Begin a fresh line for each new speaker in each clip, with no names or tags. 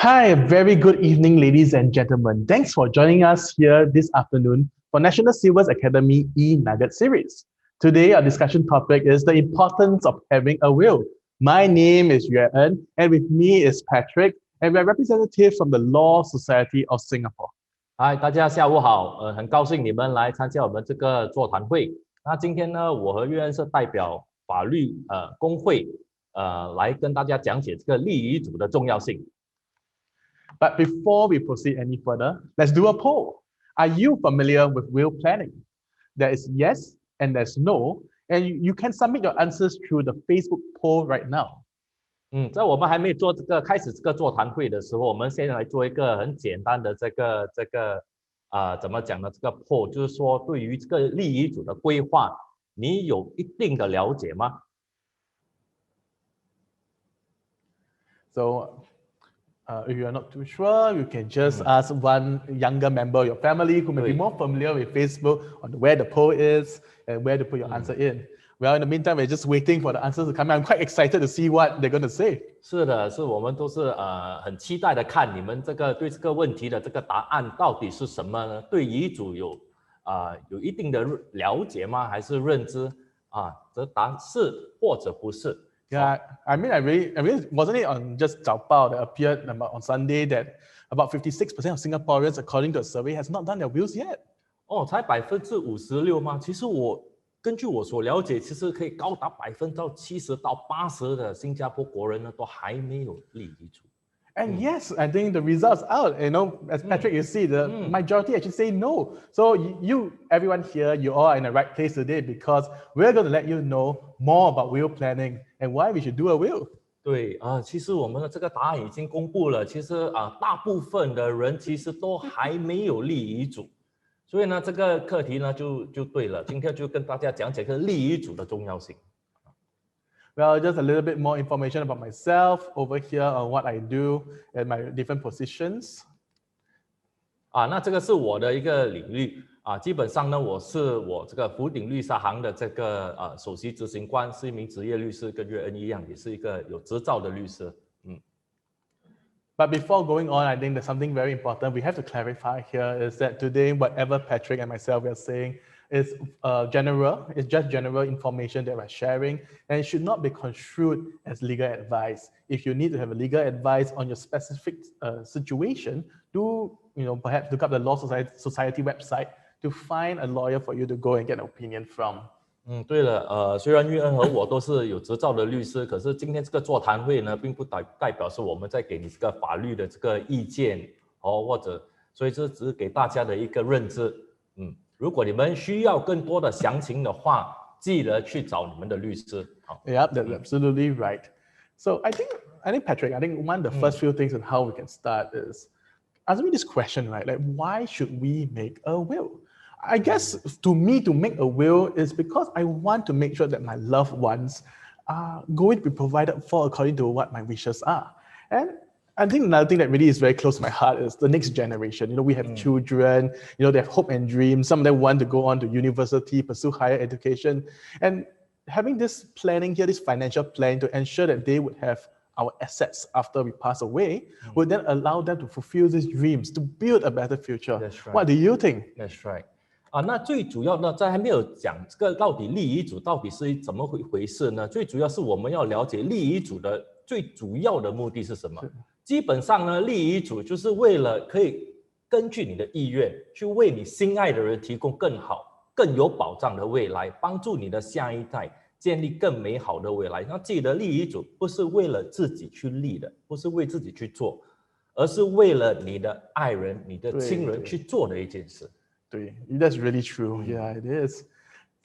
Hi, a very good evening, ladies and gentlemen. Thanks for joining us here this afternoon for National Civils Academy E-Nugget series. Today, our discussion topic is the importance of having a will. My name is Yuan, and with me is Patrick, and we're representatives from the Law Society of Singapore.
嗨，大家下午好，很高兴你们来参加我们这个座谈会。那今天呢，我和岳恩是代表法律工会来跟大家讲解这个立遗嘱的重要性。
But before we proceed any further, let's do a poll. Are you familiar with will planning? There is yes and there's no, and you can submit your answers through the Facebook poll right now.
在我们还没做开始这个座谈会的时候，我们先来做一个很简单的怎么讲呢？这个 poll 就是说，对于这个立遗嘱的规划，你有一定的了解吗？
So, if you are not too sure, you can just ask one younger member of your family who may be more familiar with Facebook on where the poll is and where to put your answer in. Well, in the meantime, we're just waiting for the answers to come in. I'm quite excited to see what they're going to say.
是的，我们都是很期待的看你们对这个问题的这个答案到底是什么呢？对遗嘱有一定的了解吗？还是认知这答案是或者不是？
Yeah, I mean, wasn't it on just Zhao Bao that appeared on Sunday that about 56% of Singaporeans, according to a survey, has not done their wills yet?
才56%吗？其实根据我所了解，其实可以高达70%到80%的新加坡国人呢，都还没有立遗嘱。
And yes, I think the results out, as Patrick, you see, the majority actually say no. So everyone here, you all are in the right place today because we're going to let you know more about will planning and why we should do a will.
对其实我们的这个答案已经公布了，其实大部分的人其实都还没有立遗嘱。 所以呢，这个课题呢就对了，今天就跟大家讲解个立遗嘱的重要性。
Well, just a little bit more information about myself over here on what I do and my different positions.
那这个是我的一个领域基本上呢，我这个福鼎律师行的这个首席执行官，是一名职业律师，跟岳恩一样，也是一个有执照的律师。
But before going on, I think there's something very important we have to clarify here is that today, whatever Patrick and myself are saying is it's just general information that we're sharing, and it should not be construed as legal advice. If you need to have a legal advice on your specific situation, do perhaps look up the Law Society website to find a lawyer for you to go and get an opinion from.
对了，虽然岳恩和我都是有执照的律师，可是今天这个座谈会呢，并不代表是我们在给你这个法律的这个意见所以这只是给大家的一个认知。如果你们需要更多的详情的话，记得去找你们的律师。
Yeah, that's absolutely right. So I think Patrick, one of the first few things on how we can start is answering this question, right? Like, why should we make a will? I guess to me, to make a will is because I want to make sure that my loved ones are going to be provided for according to what my wishes are. And I think another thing that really is very close to my heart is the next generation. We have children, they have hope and dreams. Some of them want to go on to university, pursue higher education. And having this planning here, this financial plan to ensure that they would have our assets after we pass away, would then allow them to fulfill these dreams, to build a better future.
That's right.
What do you think?
That's right. 那最主要呢，在还没有讲这个到底立遗嘱到底是怎么回事呢？最主要是我们要了解立遗嘱的最主要的目的是什么。基本上呢，立遗嘱就是为了可以根据你的意愿，去为你心爱的人提供更好、更有保障的未来，帮助你的下一代建立更美好的未来。那记得立遗嘱不是为了自己去立的，不是为自己去做，而是为了你的爱人、你的亲人去做的一件事。
That's really true. Yeah, it is.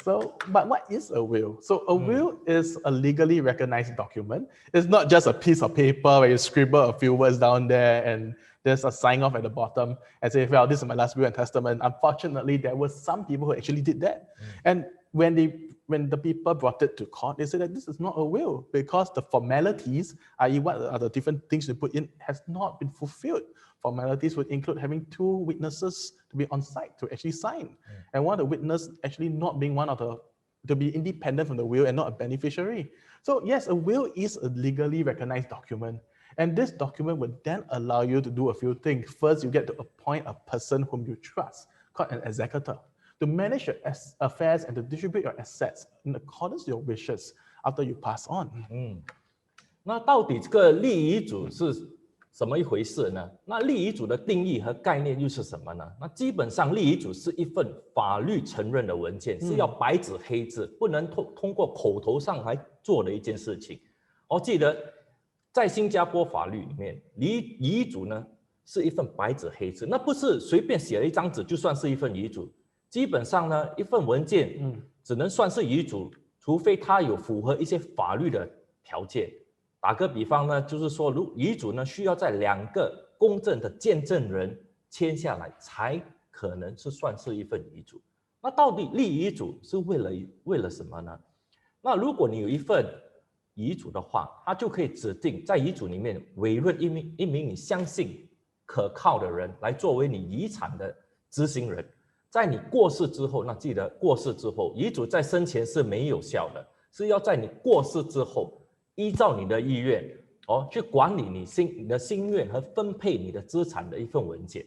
So, but what is a will? So a will is a legally recognized document. It's not just a piece of paper where you scribble a few words down there and there's a sign off at the bottom and say, well, this is my last will and testament. Unfortunately, there were some people who actually did that. And when the people brought it to court, they said that this is not a will because the formalities, i.e. what are the different things to put in, has not been fulfilled. Formalities would include having 2 witnesses to be on site to actually sign. And one of the witnesses actually not being to be independent from the will and not a beneficiary. So yes, a will is a legally recognized document. And this document would then allow you to do a few things. First, you get to appoint a person whom you trust, called an executor, to manage your affairs and to distribute your assets in accordance to your wishes after you pass on.
那到底这个立遗嘱是什么一回事呢？那立遗嘱的定义和概念又是什么呢？那基本上立遗嘱是一份法律承认的文件，是要白纸黑字，不能通过口头上来做的一件事情。记得在新加坡法律里面，遗嘱呢是一份白纸黑字，那不是随便写了一张纸就算是一份遗嘱。基本上呢，一份文件只能算是遗嘱，除非它有符合一些法律的条件。打个比方呢，就是说，遗嘱呢需要在2个公正的见证人签下来，才可能是算是一份遗嘱。那到底立遗嘱是为了什么呢？那如果你有一份遗嘱的话，它就可以指定在遗嘱里面委任一名你相信可靠的人来作为你遗产的执行人。在你过世之后，那记得过世之后，遗嘱在生前是没有效的，是要在你过世之后，依照你的意愿去管理你的心愿和分配你的资产的一份文件。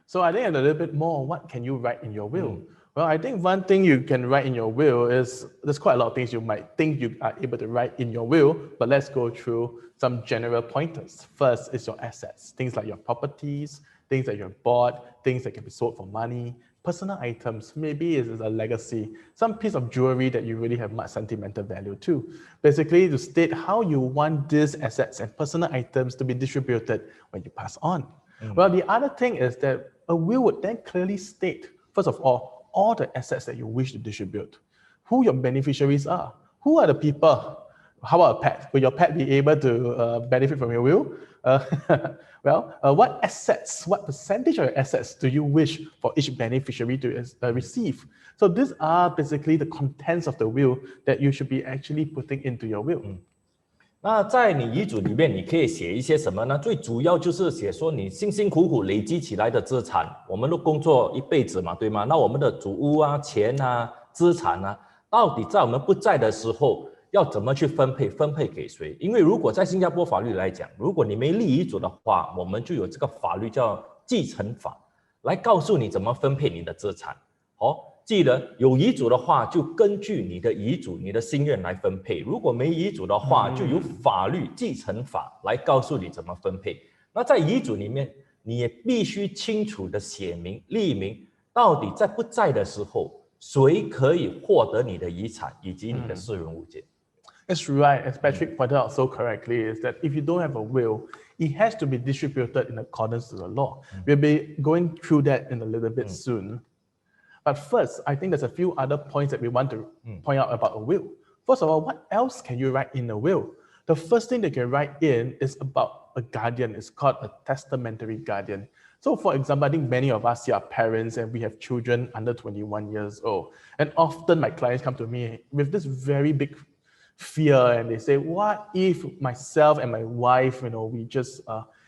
So I think a little bit more, what can you write in your will? Well, I think one thing you can write in your will is, there's quite a lot of things you might think you are able to write in your will, but let's go through some general pointers. First is your assets, things like your properties, things that you have bought, things that can be sold for money, personal items, maybe it's a legacy, some piece of jewelry that you really have much sentimental value to. Basically, to state how you want these assets and personal items to be distributed when you pass on. Well, the other thing is that a will would then clearly state, first of all the assets that you wish to distribute, who your beneficiaries are, who are the people. How about a pet? Will your pet be able to benefit from your will? What assets, what percentage of your assets do you wish for each beneficiary to receive? So these are basically the contents of the will that you should be actually putting into your will.
那在你遗嘱里面，你可以写一些什么呢？最主要就是写说你辛辛苦苦累积起来的资产，我们都工作一辈子嘛，对吗？那我们的祖屋啊、钱啊、资产啊，到底在我们不在的时候要怎么去分配给谁？因为如果在新加坡法律来讲，如果你没立遗嘱的话，我们就有这个法律叫继承法，来告诉你怎么分配你的资产。记得有遗嘱的话，就根据你的遗嘱、你的心愿来分配；如果没遗嘱的话，就由法律继承法来告诉你怎么分配。那在遗嘱里面，你也必须清楚的写明、立明，到底在不在的时候，谁可以获得你的遗产以及你的私人物件。
That's right, as Patrick pointed out so correctly, is that if you don't have a will, it has to be distributed in accordance to the law. We'll be going through that in a little bit soon. But first, I think there's a few other points that we want to point out about a will. First of all, what else can you write in a will? The first thing that you can write in is about a guardian. It's called a testamentary guardian. So for example, I think many of us here are parents and we have children under 21 years old. And often my clients come to me with this very big fear and they say, what if myself and my wife, we just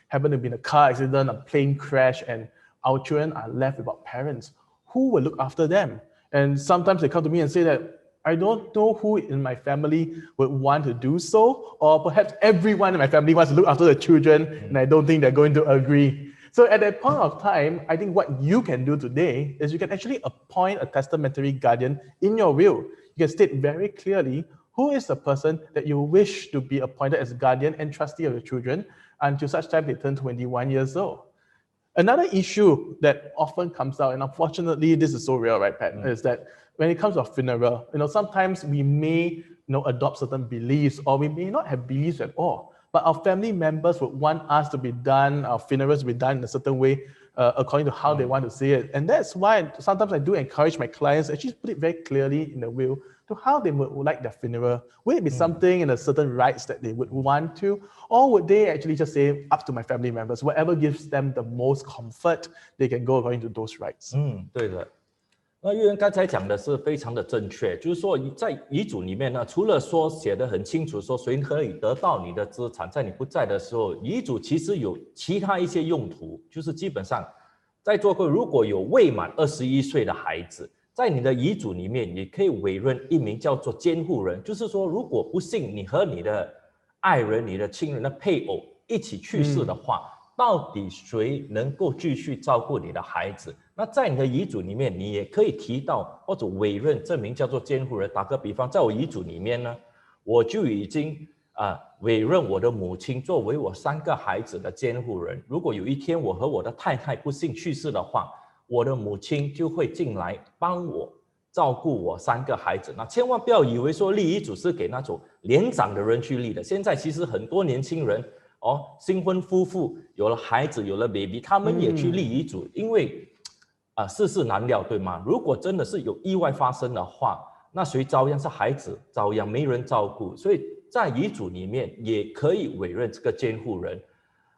happen to be in a car accident, a plane crash, and our children are left without parents? Who will look after them? And sometimes they come to me and say that, I don't know who in my family would want to do so, or perhaps everyone in my family wants to look after the children, and I don't think they're going to agree. So at that point of time, I think what you can do today is you can actually appoint a testamentary guardian in your will. You can state very clearly who is the person that you wish to be appointed as guardian and trustee of the children until such time they turn 21 years old. Another issue that often comes out, and unfortunately this is so real, right, Pat, is that when it comes to a funeral, sometimes we may adopt certain beliefs, or we may not have beliefs at all, but our family members would want us to be done, our funerals to be done in a certain way, according to how they want to see it. And that's why sometimes I do encourage my clients to actually put it very clearly in the will to how they would like their funeral. Would it be something in a certain rites that they would want to, or would they actually just say up to my family members, whatever gives them the most comfort, they can go according to those rites.
对的。那玉恩刚才讲的是非常的正确，就是说在遗嘱里面呢，除了说写得很清楚，说谁可以得到你的资产，在你不在的时候，遗嘱其实有其他一些用途，就是基本上在座各位如果有未满21岁的孩子，在你的遗嘱里面，也可以委任一名叫做监护人，就是说，如果不幸你和你的爱人、你的亲人的配偶一起去世的话，到底谁能够继续照顾你的孩子？那在你的遗嘱里面，你也可以提到或者委任这名叫做监护人。打个比方，在我遗嘱里面呢，我就已经委任我的母亲作为我3个孩子的监护人。如果有一天我和我的太太不幸去世的话，我的母亲就会进来帮我照顾我3个孩子。那千万不要以为说立遗嘱是给那种年长的人去立的。现在其实很多年轻人新婚夫妇有了孩子有了 baby， 他们也去立遗嘱，因为世事难料，对吗？如果真的是有意外发生的话，那谁遭殃？是孩子遭殃，没人照顾。所以在遗嘱里面也可以委任这个监护人。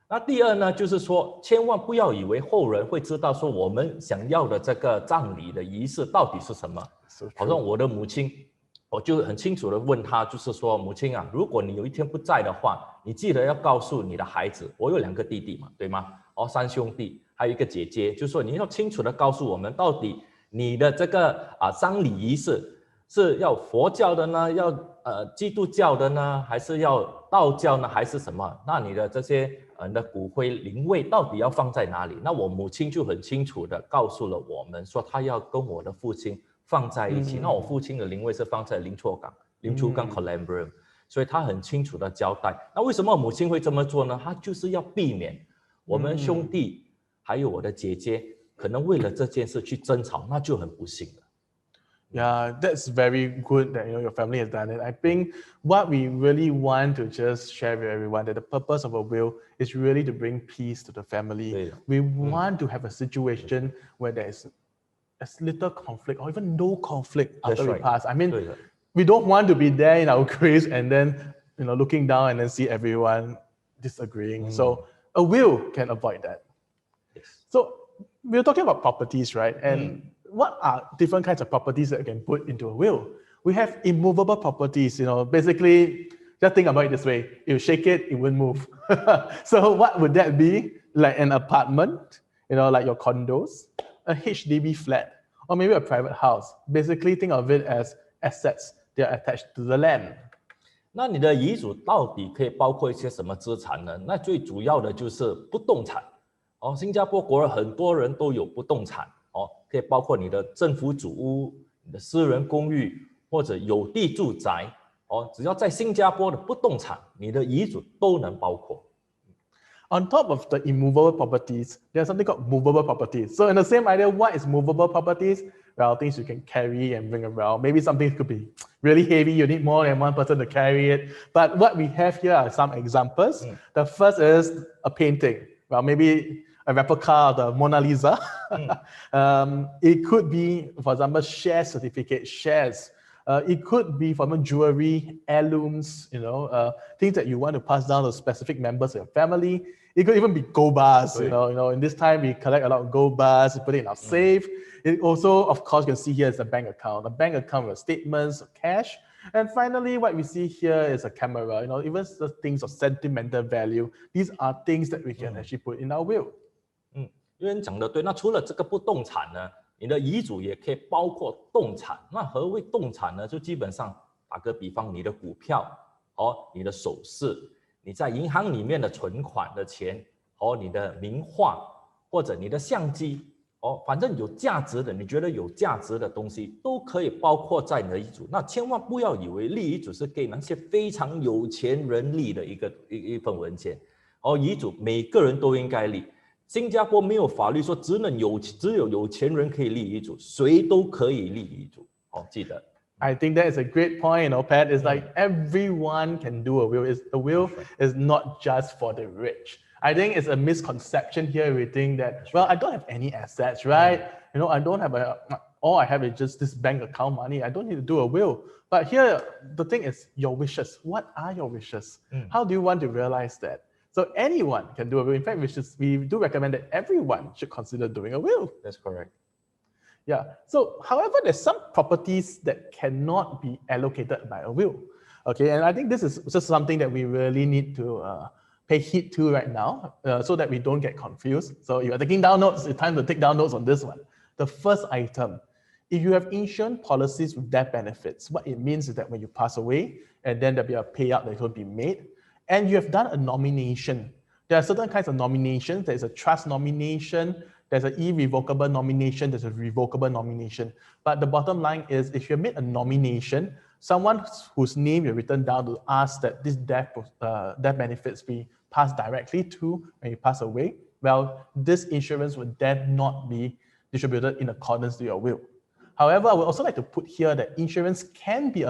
那第二呢，就是说千万不要以为后人会知道说我们想要的这个葬礼的仪式到底是什么。好像我的母亲，我就很清楚的问她，就是说母亲啊，如果你有一天不在的话，你记得要告诉你的孩子，我有2个弟弟嘛，对吗？3兄弟，还有一个姐姐，就是说你要清楚的告诉我们，到底你的这个丧礼仪式是要佛教的呢，要基督教的呢，还是要道教呢，还是什么？那你的这些你的骨灰灵位到底要放在哪里？那我母亲就很清楚的告诉了我们，说她要跟我的父亲放在一起。那我父亲的灵位是放在灵厝港 Columbrium， 所以他很清楚的交代。那为什么母亲会这么做呢？她就是要避免我们兄弟还有我的姐姐可能为了这件事去争吵，那就很不幸了。
Yeah, that's very good that your family has done it. I think what we really want to just share with everyone that the purpose of a will is really to bring peace to the family. We want to have a situation where there is as little conflict or even no conflict after we pass. I mean, we don't want to be there in our graves and then looking down and then see everyone disagreeing. So a will can avoid that.
Yes.
So we're talking about properties, right? And what are different kinds of properties that you can put into a will? We have immovable properties, basically, just think about it this way. You shake it, it won't move. So what would that be? Like an apartment, like your condos, a HDB flat, or maybe a private house. Basically, think of it as assets. They are attached to the land.
那你的遗嘱到底可以包括一些什么资产呢？那最主要的就是不动产。新加坡国人很多人都有不动产。可以包括你的政府主屋、你的私人公寓或者有地住宅，只要在新加坡的不动产，你的遗嘱都能包括。
On top of the immovable properties, there's something called movable properties. So in the same idea, what is movable properties? Well, things you can carry and bring around. Maybe something could be really heavy. You need more than one person to carry it. But what we have here are some examples. The first is a painting. Well, maybe a replica of the Mona Lisa. It could be, for example, share certificate, shares. It could be, for example, jewelry, heirlooms, things that you want to pass down to specific members of your family. It could even be gold bars. In this time, we collect a lot of gold bars, we put it in our safe. It also, of course, you can see here is a bank account. A bank account with statements of cash. And finally, what we see here is a camera. Even the things of sentimental value. These are things that we can actually put in our will.
因为你讲的对，那除了这个不动产呢，你的遗嘱也可以包括动产。那何谓动产呢？就基本上打个比方，你的股票，你的首饰，你在银行里面的存款的钱，你的名画或者你的相机，反正有价值的，你觉得有价值的东西都可以包括在你的遗嘱。那千万不要以为立遗嘱是给那些非常有钱人立的一份文件。遗嘱每个人都应该立。新加坡没有法律说只有有钱人可以立遗嘱，谁都可以立遗嘱。记得。
I think that is a great point, Pat. It's like everyone can do a will. A will is not just for the rich. I think it's a misconception here. We think that, well, I don't have any assets, right? I don't have all I have is just this bank account money. I don't need to do a will. But here, the thing is your wishes. What are your wishes? How do you want to realize that? So anyone can do a will. In fact, we do recommend that everyone should consider doing a will.
That's correct.
Yeah. So, however, there's some properties that cannot be allocated by a will. Okay, and I think this is just something that we really need to pay heed to right now, so that we don't get confused. So, you are taking down notes. It's time to take down notes on this one. The first item, If you have insurance policies with death benefits, what it means is that when you pass away, and then there'll be a payout that will be made, and you have done a nomination. There are certain kinds of nominations. There's a trust nomination, there's an irrevocable nomination, there's a revocable nomination. But the bottom line is, if you made a nomination, someone whose name you've written down to ask that this death benefits be passed directly to when you pass away, well, this insurance would then not be distributed in accordance to your will. However, I would also like to put here that insurance can be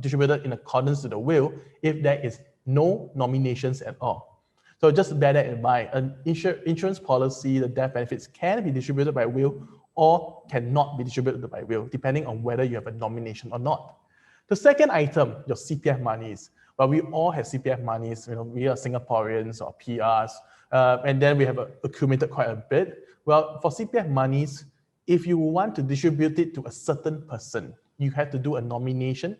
distributed in accordance to the will if there is no nominations at all. So just bear that in mind. An insurance policy, the death benefits can be distributed by will or cannot be distributed by will, depending on whether you have a nomination or not. The second item, your CPF monies. Well, we all have CPF monies. We are Singaporeans or PRs, and then we have accumulated quite a bit. Well, for CPF monies, if you want to distribute it to a certain person, you have to do a nomination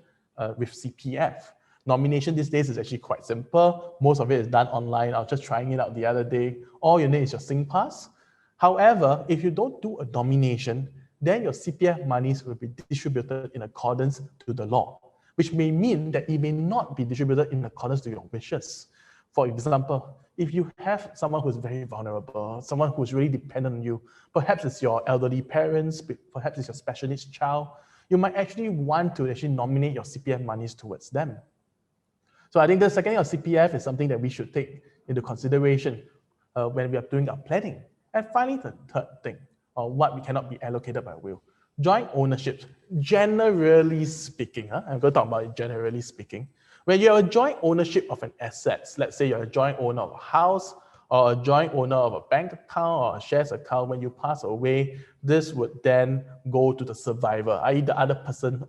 with CPF. Nomination these days is actually quite simple. Most of it is done online. I was just trying it out the other day. All you need is your SingPass. However, if you don't do a nomination, then your CPF monies will be distributed in accordance to the law, which may mean that it may not be distributed in accordance to your wishes. For example, if you have someone who's very vulnerable, someone who's really dependent on you, perhaps it's your elderly parents, perhaps it's your special needs child, you might actually want to nominate your CPF monies towards them. So I think the second thing of CPF is something that we should take into consideration when we are doing our planning. And finally, the third thing, what we cannot be allocated by will. Joint ownership, generally speaking, I'm going to talk about it generally speaking. When you have a joint ownership of an asset, let's say you're a joint owner of a house or a joint owner of a bank account or a shares account, when you pass away, this would then go to the survivor, i.e. the other person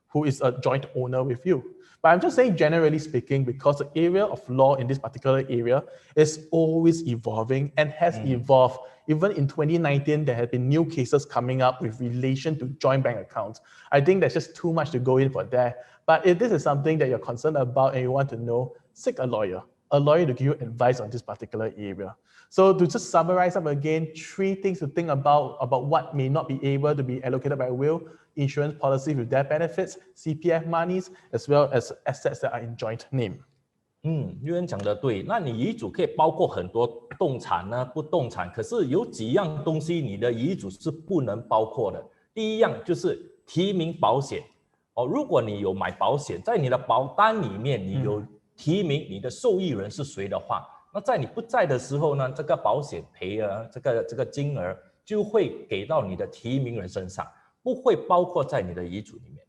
who is a joint owner with you. But I'm just saying generally speaking, because the area of law in this particular area is always evolving and has evolved. Even in 2019, there have been new cases coming up with relation to joint bank accounts. I think there's just too much to go in for there. But if this is something that you're concerned about and you want to know, seek a lawyer to give you advice on this particular area. So to just summarize up again, 3 things to think about what may not be able to be allocated by will: insurance policy with death benefits, CPF monies, as well as assets that are in joint name.
玉恩讲的对，那你遗嘱可以包括很多动产呢、不动产，可是有几样东西你的遗嘱是不能包括的。第一样就是提名保险。如果你有买保险，在你的保单里面你有提名你的受益人是谁的话，那在你不在的时候呢，这个保险赔这个金额就会给到你的提名人身上，不会包括在你的遗嘱里面。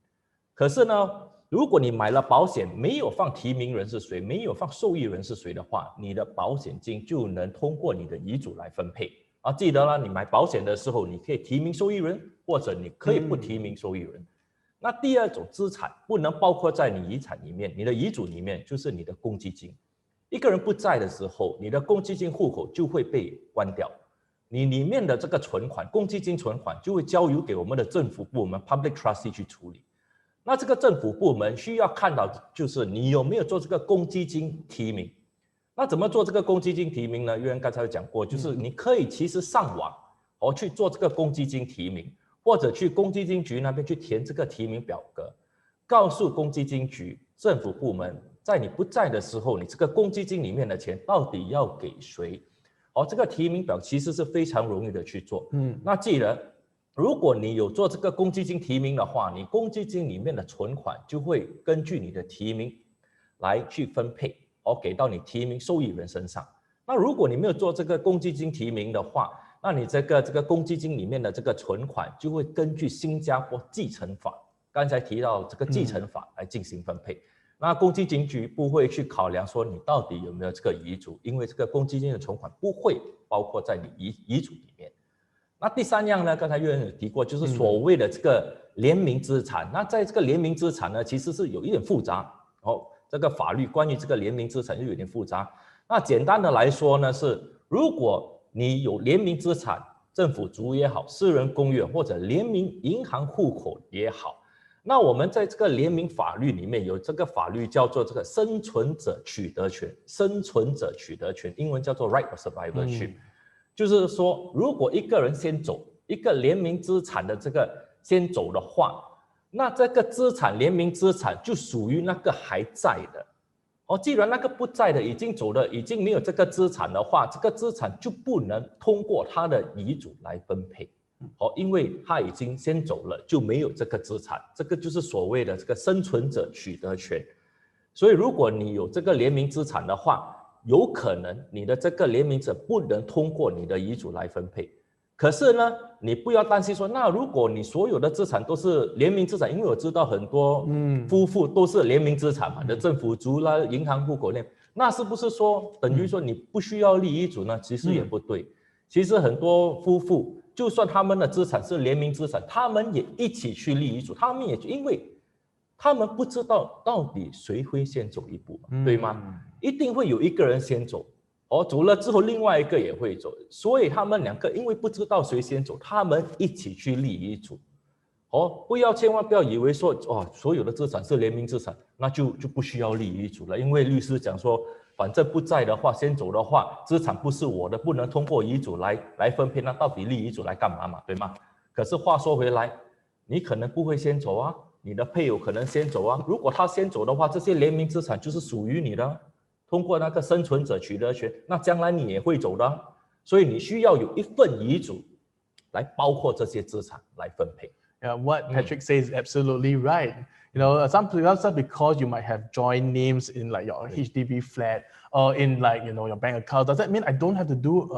可是呢，如果你买了保险，没有放提名人是谁，没有放受益人是谁的话，你的保险金就能通过你的遗嘱来分配。记得了，你买保险的时候，你可以提名受益人，或者你可以不提名受益人。那第二种资产不能包括在你遗产里面，你的遗嘱里面，就是你的公积金。一个人不在的时候，你的公积金户口就会被关掉，你里面的这个存款，公积金存款就会交由给我们的政府部门 Public Trustee 去处理。那这个政府部门需要看到就是你有没有做这个公积金提名。那怎么做这个公积金提名呢？岳恩刚才有讲过，就是你可以其实上网去做这个公积金提名，或者去公积金局那边去填这个提名表格，告诉公积金局政府部门，在你不在的时候，你这个公积金里面的钱到底要给谁？这个提名表其实是非常容易的去做。那记得，如果你有做这个公积金提名的话，你公积金里面的存款就会根据你的提名来去分配，给到你提名受益人身上。那如果你没有做这个公积金提名的话，那你这个公积金里面的这个存款就会根据新加坡继承法，刚才提到这个继承法来进行分配。那公积金局不会去考量说你到底有没有这个遗嘱，因为这个公积金的存款不会包括在你遗嘱里面。那第三样呢，刚才岳恩有提过，就是所谓的这个联名资产。那在这个联名资产呢，其实是有一点复杂，这个法律关于这个联名资产就有点复杂。那简单的来说呢，是如果你有联名资产，政府族也好，私人公寓或者联名银行户口也好，那我们在这个联名法律里面有这个法律叫做这个生存者取得权，生存者取得权，英文叫做 right of survivorship。就是说，如果一个人先走，一个联名资产的这个先走的话，那这个资产联名资产就属于那个还在的。既然那个不在的已经走了，已经没有这个资产的话，这个资产就不能通过他的遗嘱来分配。因为他已经先走了，就没有这个资产，这个就是所谓的这个生存者取得权。所以如果你有这个联名资产的话，有可能你的这个联名者不能通过你的遗嘱来分配。可是呢，你不要担心说，那如果你所有的资产都是联名资产，因为我知道很多夫妇都是联名资产嘛，的政府租啦、银行户口那是不是说等于说你不需要立遗嘱呢？其实也不对。其实很多夫妇，就算他们的资产是联名资产，他们也一起去立遗嘱，他们也因为他们不知道到底谁会先走一步，对吗？一定会有一个人先走。走了之后，另外一个也会走，所以他们两个因为不知道谁先走，他们一起去立遗嘱。千万不要以为说所有的资产是联名资产，那就不需要立遗嘱了，因为律师讲说，反正不在的话，先走的话，资产不是我的，不能通过遗嘱来分配，那到底立遗嘱来干嘛嘛，对吗？可是话说回来，你可能不会先走啊，你的配偶可能先走啊，如果他先走的话，这些联名资产就是属于你的。通过那个生存者取得权，那将来你也会走的，所以你需要有一份遗嘱来包括这些资产来分配。
What Patrick says is absolutely right. Some because you might have joint names in like your HDB flat or in like your bank account. Does that mean I don't have to do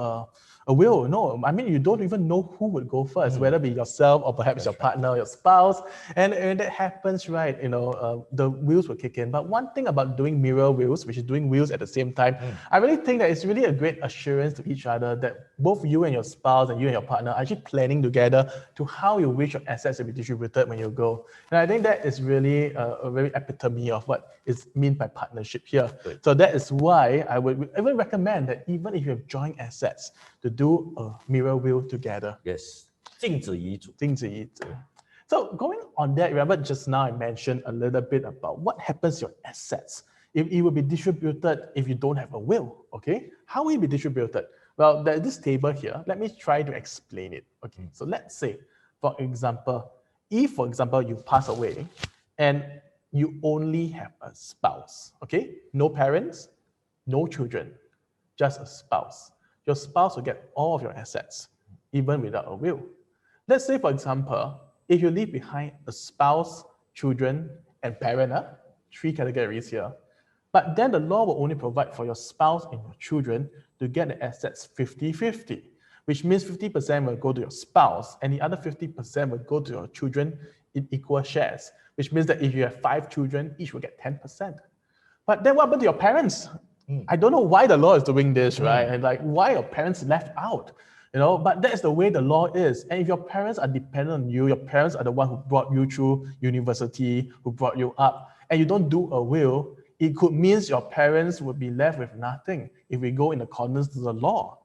a will? No, I mean you don't even know who would go first, whether it be yourself or perhaps your partner, your spouse, and that happens, right? The wills will kick in. But one thing about doing mirror wills, which is doing wills at the same time, I really think that it's really a great assurance to each other that both you and your spouse and you and your partner are actually planning together to how you wish your assets to be distributed when you go. And I think that is really a very epitome of what is meant by partnership here. So that is why I would even recommend that even if you have joint assets, to do a mirror will together.
Yes, 禁止遗嘱.
So going on that, remember just now I mentioned a little bit about what happens to your assets if it will be distributed if you don't have a will, okay? How will it be distributed? Well, there's this table here. Let me try to explain it. Okay, so let's say, for example, if, for example, you pass away and you only have a spouse, okay? No parents, no children, just a spouse. Your spouse will get all of your assets, even without a will. Let's say, for example, if you leave behind a spouse, children, and parent, 3 categories here, but then the law will only provide for your spouse and your children to get the assets 50-50, which means 50% will go to your spouse and the other 50% will go to your children in equal shares, which means that if you have 5 children, each will get 10%. But then what about your parents? I don't know why the law is doing this, right? And like why your parents left out, but that's the way the law is. And if your parents are dependent on you, your parents are the one who brought you through university, who brought you up, and you don't do a will, it could mean your parents would be left with nothing if we go in accordance to the law.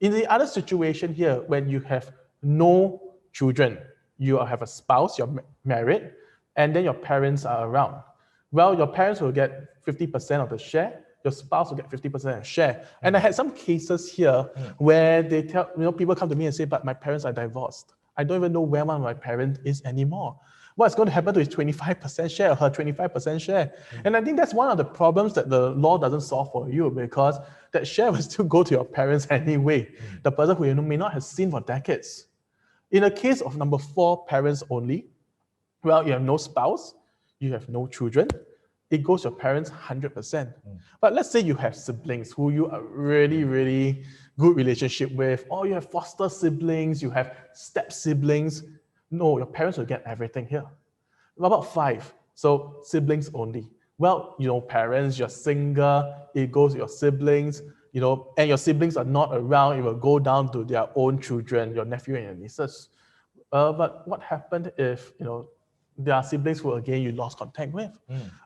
In the other situation here, when you have no children, you have a spouse, you're married, and then your parents are around. Well, your parents will get 50% of the share, your spouse will get 50% of the share. And I had some cases here where they tell, people come to me and say, but my parents are divorced. I don't even know where one of my parents is anymore. What's going to happen to his 25% share or her 25% share? And I think that's one of the problems that the law doesn't solve for you, because that share will still go to your parents anyway, the person who you may not have seen for decades. In the case of number 4, parents only, well, you have no spouse, you have no children, it goes to your parents 100%. But let's say you have siblings who you are really, really good relationship with, or you have foster siblings, you have step siblings. No, your parents will get everything here. What about 5? So siblings only. Well, parents, you're single, it goes to your siblings, and your siblings are not around, it will go down to their own children, your nephew and your nieces. But what happened if, there are siblings who, again, you lost contact with?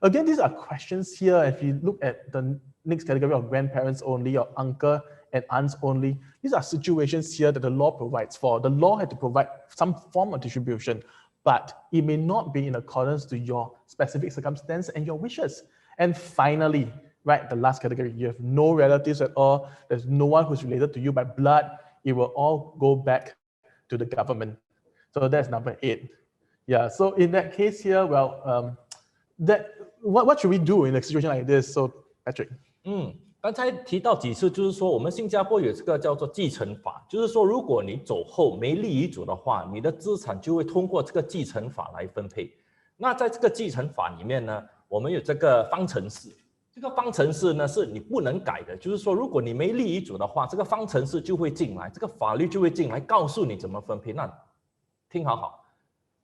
Again, these are questions here. If you look at the next category of grandparents only, or uncle and aunts only, these are situations here that the law provides for. The law had to provide some form of distribution, but it may not be in accordance to your specific circumstance and your wishes. And finally, right, the last category, you have no relatives at all, there's no one who's related to you by blood, it will all go back to the government. So that's number 8. Yeah. So in that case here, well, what should we do in a situation like this? So Patrick.
刚才提到几次，就是说我们新加坡有这个叫做继承法，就是说如果你走后没立遗嘱的话，你的资产就会通过这个继承法来分配。那在这个继承法里面呢，我们有这个方程式。这个方程式呢是你不能改的，就是说如果你没立遗嘱的话，这个方程式就会进来，这个法律就会进来告诉你怎么分配。那听好好，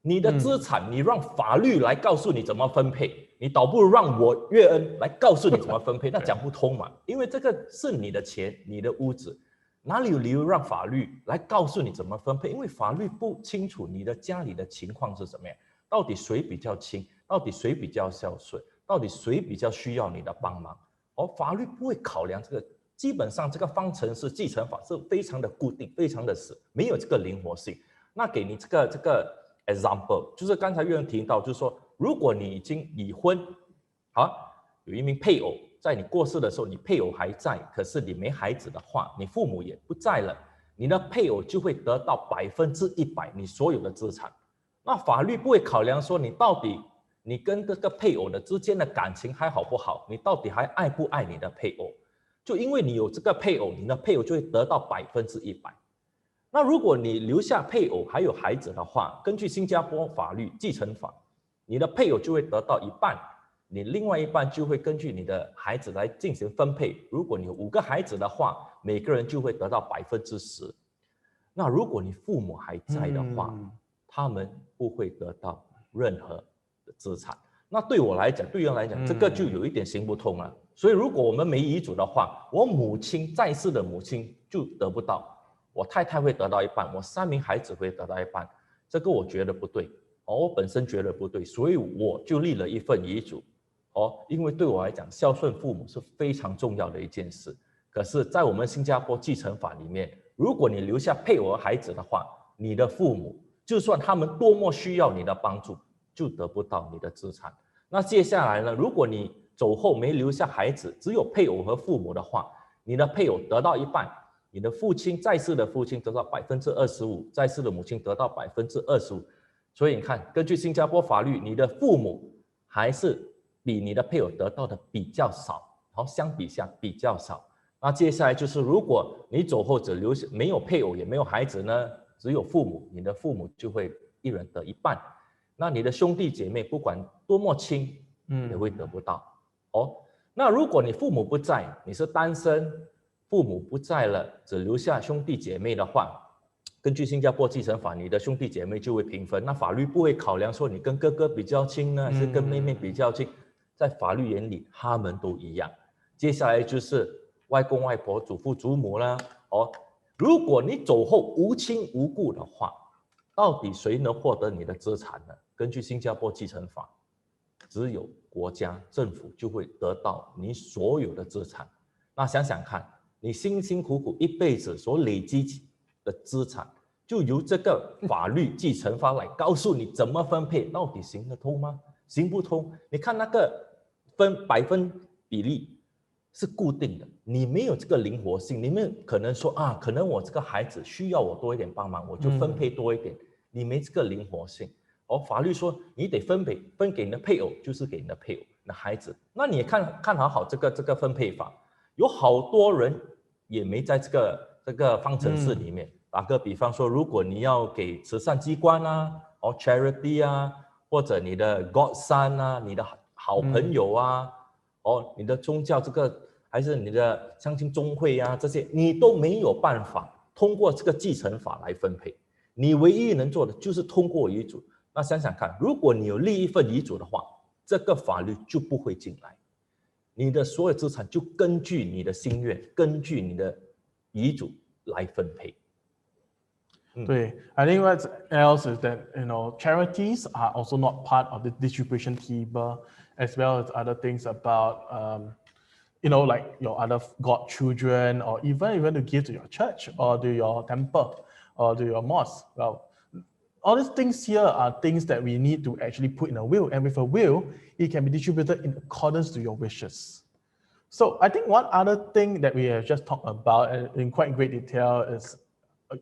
你的资产你让法律来告诉你怎么分配，你倒不如让我岳恩来告诉你怎么分配，那讲不通嘛，因为这个是你的钱，你的屋子，哪里有理由让法律来告诉你怎么分配？因为法律不清楚你的家里的情况是什么样，到底谁比较亲，到底谁比较孝顺，到底谁比较需要你的帮忙，法律不会考量这个。基本上这个方程式继承法是非常的固定，非常的死，没有这个灵活性。那给你这个 example， 就是刚才岳恩提到，就是说，如果你已经已婚，有一名配偶，在你过世的时候，你配偶还在，可是你没孩子的话，你父母也不在了，你的配偶就会得到100%你所有的资产。那法律不会考量说你到底你跟这个配偶的之间的感情还好不好，你到底还爱不爱你的配偶？就因为你有这个配偶，你的配偶就会得到100%。那如果你留下配偶还有孩子的话，根据新加坡法律继承法，你的配偶就会得到1半，你另外1半就会根据你的孩子来进行分配。如果你有5个孩子的话，每个人就会得到10%。那如果你父母还在的话，他们不会得到任何的资产。那对我来讲，对人来讲，这个就有一点行不通了。所以如果我们没遗嘱的话，我母亲在世的母亲就得不到，我太太会得到1半，我3名孩子会得到1半，这个我觉得不对，我本身觉得不对，所以我就立了一份遗嘱，因为对我来讲，孝顺父母是非常重要的一件事。可是，在我们新加坡继承法里面，如果你留下配偶和孩子的话，你的父母就算他们多么需要你的帮助，就得不到你的资产。那接下来呢，如果你走后没留下孩子，只有配偶和父母的话，你的配偶得到1半，你的父亲在世的父亲得到25%，在世的母亲得到25%。所以你看，根据新加坡法律，你的父母还是比你的配偶得到的比较少，相比下比较少。那接下来就是，如果你走后只留下没有配偶也没有孩子呢，只有父母，你的父母就会一人得1半。那你的兄弟姐妹不管多么亲，也会得不到。那如果你父母不在，你是单身，父母不在了，只留下兄弟姐妹的话，根据新加坡继承法，你的兄弟姐妹就会平分。那法律不会考量说你跟哥哥比较亲呢，还是跟妹妹比较亲，在法律眼里他们都一样。接下来就是外公外婆、祖父祖母啦。如果你走后无亲无故的话，到底谁能获得你的资产呢？根据新加坡继承法，只有国家政府就会得到你所有的资产。那想想看，你辛辛苦苦一辈子所累积的资产，就由这个法律继承法来告诉你怎么分配，到底行得通吗？行不通。你看那个百分比例是固定的，你没有这个灵活性。你们可能说可能我这个孩子需要我多一点帮忙，我就分配多一点。你没这个灵活性。法律说你得分给你的配偶，就是给你的配偶的孩子。那你也看好这个分配法，有好多人也没在这个方程式里面。打个比方说，如果你要给慈善机关charity 或者你的 godson 你的好朋友你的宗教还是你的相亲宗会这些，你都没有办法通过这个继承法来分配。你唯一能做的就是通过遗嘱。那想想看，如果你有立一份遗嘱的话，这个法律就不会进来，你的所有资产就根据你的心愿，根据你的遗嘱来分配。
对 I think what else is that charities are also not part of the distribution table, as well as other things about like your other godchildren, or even to give to your church or to your temple or to your mosque. Well, all these things here are things that we need to actually put in a will, and with a will, it can be distributed in accordance to your wishes. So I think one other thing that we have just talked about in quite great detail is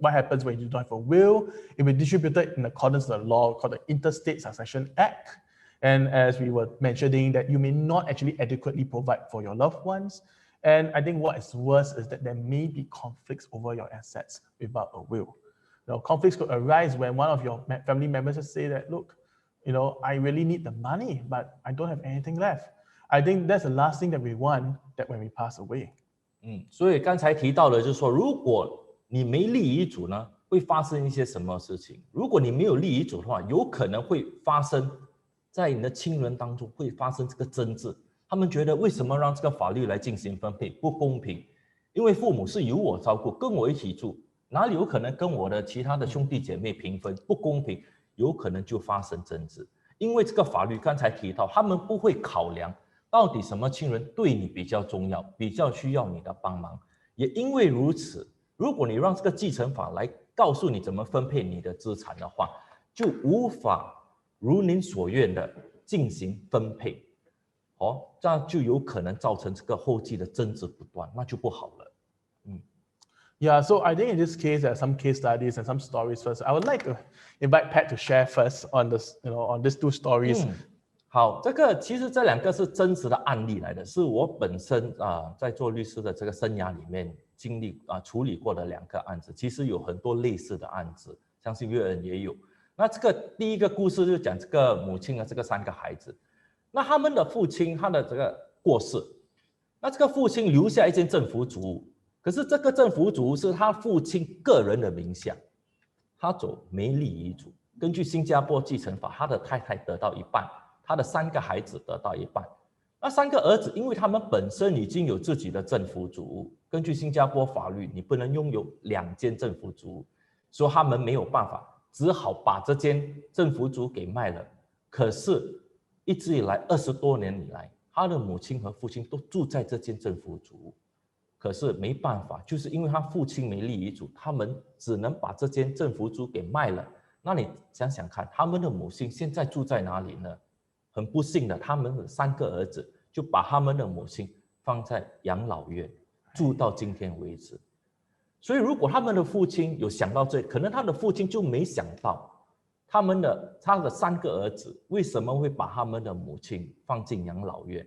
what happens when you don't have a will. It will be distributed in accordance to the law called the Interstate Succession Act. And as we were mentioning, that you may not actually adequately provide for your loved ones. And I think what is worse is that there may be conflicts over your assets without a will. Conflicts could arise when one of your family members just say that, look, I really need the money, but I don't have anything left. I think that's the last thing that we want, that when we pass away.
所以刚才提到的就是说，如果你没立遗嘱呢，会发生一些什么事情？如果你没有立遗嘱的话，有可能会发生在你的亲人当中会发生这个争执。他们觉得为什么让这个法律来进行分配不公平？因为父母是由我照顾，跟我一起住，哪里有可能跟我的其他的兄弟姐妹平分？不公平，有可能就发生争执。因为这个法律刚才提到，他们不会考量到底什么亲人对你比较重要，比较需要你的帮忙。也因为如此，如果你让这个继承法来告诉你怎么分配你的资产的话，就无法如您所愿的进行分配。这样就有可能造成这个后继的争执不断，那就不好了。
Yeah, so I think in this case, there are some case studies and some stories first. I would like to invite Pat to share first on this, on these two stories.
好，其实这两个是真实的案例来的，是我本身在做律师的这个生涯里面经历处理过的两个案子。其实有很多类似的案子，相信岳恩也有。那这个第一个故事就讲这个母亲和这个3个孩子。那他们的父亲他的这个过世，那这个父亲留下一间政府主屋，可是这个政府主屋是他父亲个人的名下，他走没立遗嘱。根据新加坡继承法，他的太太得到一半，他的3个孩子得到一半。那3个儿子，因为他们本身已经有自己的政府主屋，根据新加坡法律，你不能拥有2间政府主屋，所以他们没有办法，只好把这间政府主屋给卖了。可是一直以来20多年以来，他的母亲和父亲都住在这间政府主屋，可是没办法，就是因为他父亲没立遗嘱，他们只能把这间政府主给卖了。那你想想看，他们的母亲现在住在哪里呢？很不幸的，他们的3个儿子就把他们的母亲放在养老院，住到今天为止。所以如果他们的父亲有想到这，可能他的父亲就没想到他的3个儿子为什么会把他们的母亲放进养老院，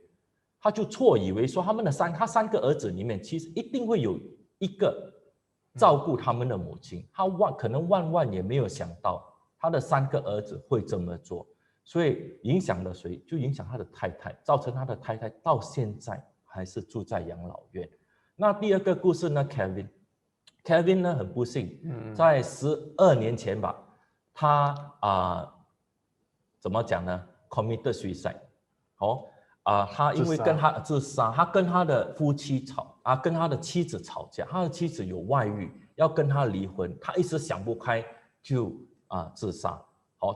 他就错以为说他3个儿子里面其实一定会有一个照顾他们的母亲，他可能万也没有想到他的3个儿子会这么做，所以影响了谁？就影响他的太太，造成他的太太到现在还是住在养老院。那第二个故事呢 ，Kevin 呢很不幸，在12年前吧。他怎么讲呢 ？committed suicide， 他因为跟他自杀，他跟他的跟他的妻子吵架，他的妻子有外遇，要跟他离婚，他一时想不开就自杀，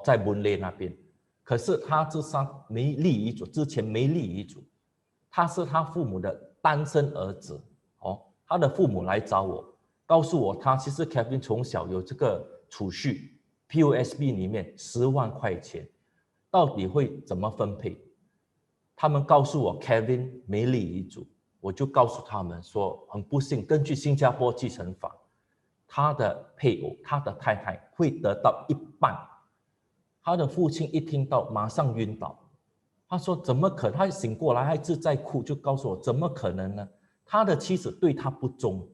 在文雷那边。可是他自杀没立遗嘱，之前没立遗嘱，他是他父母的单身儿子，他的父母来找我，告诉我他其实 Kevin 从小有这个储蓄。POSB 里面10万块钱，到底会怎么分配？他们告诉我 Kevin 没立遗嘱，我就告诉他们说，很不幸，根据新加坡继承法，他的配偶，他的太太会得到一半。他的父亲一听到马上晕倒，他说怎么可能？他醒过来还是在哭，就告诉我怎么可能呢？他的妻子对他不忠。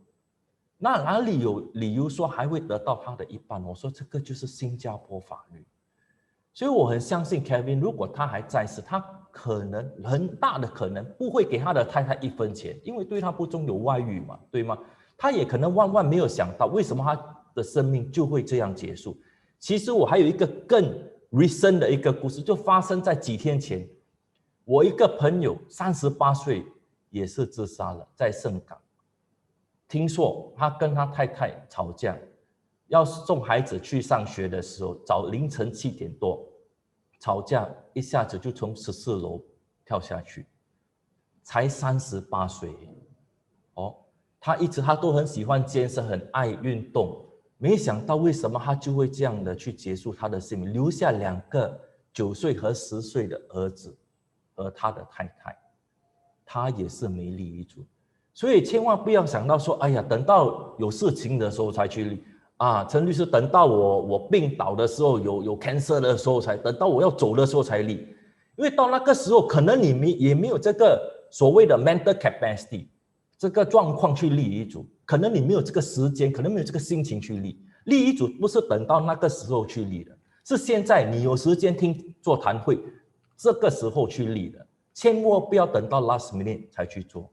那哪里有理由说还会得到他的一半？我说这个就是新加坡法律，所以我很相信 Kevin， 如果他还在世，他可能很大的可能不会给他的太太1分钱，因为对他不忠有外遇嘛，对吗？他也可能万没有想到，为什么他的生命就会这样结束。其实我还有一个更 recent 的一个故事，就发生在几天前，我一个朋友38岁也是自杀了，在盛港。听说他跟他太太吵架，要送孩子去上学的时候，早凌晨7点多，吵架一下子就从14楼跳下去，才38岁，他都很喜欢健身，很爱运动，没想到为什么他就会这样的去结束他的生命，留下2个9岁和10岁的儿子和他的太太，他也是没立遗嘱。所以千万不要想到说，哎呀，等到有事情的时候才去立陈律师，等到我病倒的时候，有 cancer 的时候才，等到我要走的时候才立，因为到那个时候，可能你也没有这个所谓的 mental capacity 这个状况去立遗嘱，可能你没有这个时间，可能没有这个心情去立。立遗嘱不是等到那个时候去立的，是现在你有时间听座谈会，这个时候去立的，千万不要等到 last minute 才去做。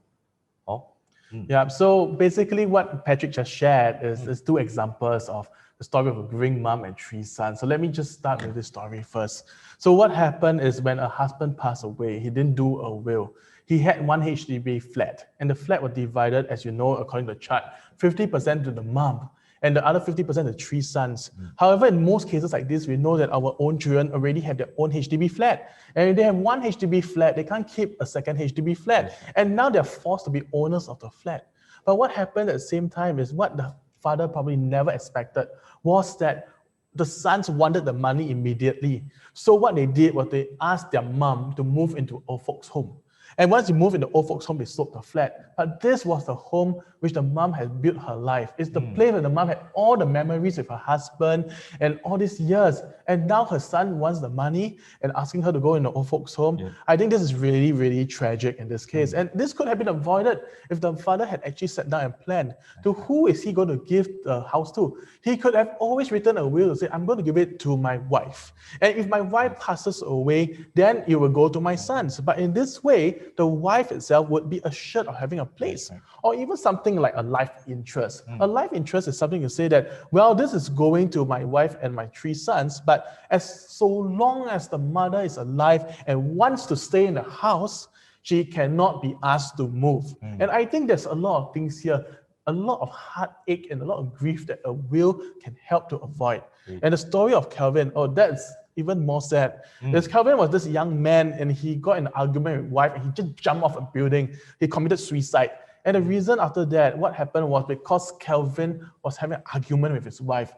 Yeah, so basically what Patrick just shared is two examples of the story of a grieving mom and 3 sons. So let me just start with this story first. So what happened is when a husband passed away, he didn't do a will. He had one HDB flat, and the flat was divided, as you know, according to the chart, 50% to the mom, and the other 50% to 3 sons. However, in most cases like this, we know that our own children already have their own HDB flat. And if they have one HDB flat, they can't keep a second HDB flat. And now they're forced to be owners of the flat. But what happened at the same time is what the father probably never expected was that the sons wanted the money immediately. So what they did was they asked their mom to move into old folks' home. And once you move into old folks' home, they sold the flat. But this was the home which the mom had built her life. It's the place where the mom had all the memories with her husband and all these years. And now her son wants the money and asking her to go in the old folks' home. Yeah. I think this is really, really tragic in this case. And this could have been avoided if the father had actually sat down and planned to who is he going to give the house to. He could have always written a will to say, I'm going to give it to my wife. And if my wife passes away, then it will go to my sons. But in this way, the wife itself would be assured of having a place, or even something like a life interest. A life interest is something you say that, well, this is going to my wife and my 3 sons, but as so long as the mother is alive and wants to stay in the house, she cannot be asked to move. And I think there's a lot of things here, a lot of heartache and a lot of grief that a will can help to avoid. And the story of Calvin, that's even more sad. Because Calvin was this young man and he got in an argument with his wife and he just jumped off a building. He committed suicide. And the reason after that, what happened was because Calvin was having an argument with his wife,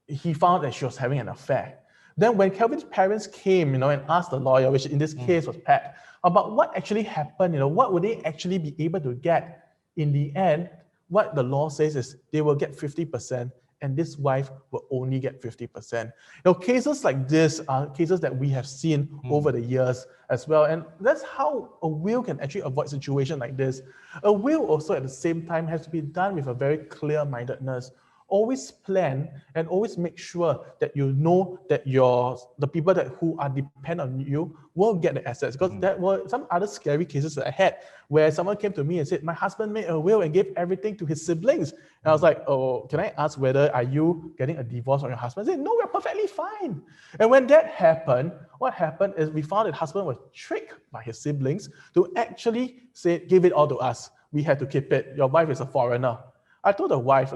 he found that she was having an affair. Then when Calvin's parents came, and asked the lawyer, which in this case was Pat, about what actually happened, what would they actually be able to get in the end, what the law says is they will get 50%. And this wife will only get 50%. Cases like this are cases that we have seen over the years as well. And that's how a will can actually avoid situations like this. A will also at the same time has to be done with a very clear-mindedness. Always plan and always make sure that you know that the people who are dependent on you will get the assets. Because there were some other scary cases that I had where someone came to me and said, my husband made a will and gave everything to his siblings. And I was like, oh, can I ask whether are you getting a divorce from your husband? I said, no, we're perfectly fine. And when that happened, what happened is we found that husband was tricked by his siblings to actually say, give it all to us. We had to keep it. Your wife is a foreigner. I told the wife,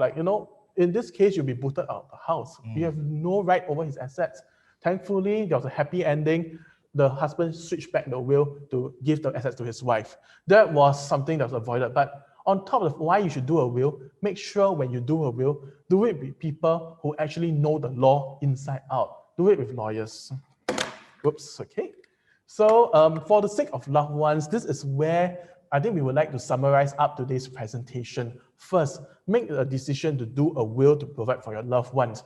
in this case, you'll be booted out of the house. You have no right over his assets. Thankfully, there was a happy ending. The husband switched back the will to give the assets to his wife. That was something that was avoided. But on top of why you should do a will, make sure when you do a will, do it with people who actually know the law inside out. Do it with lawyers. Whoops, okay. So for the sake of loved ones, this is where I think we would like to summarize up today's presentation. First, make a decision to do a will to provide for your loved ones.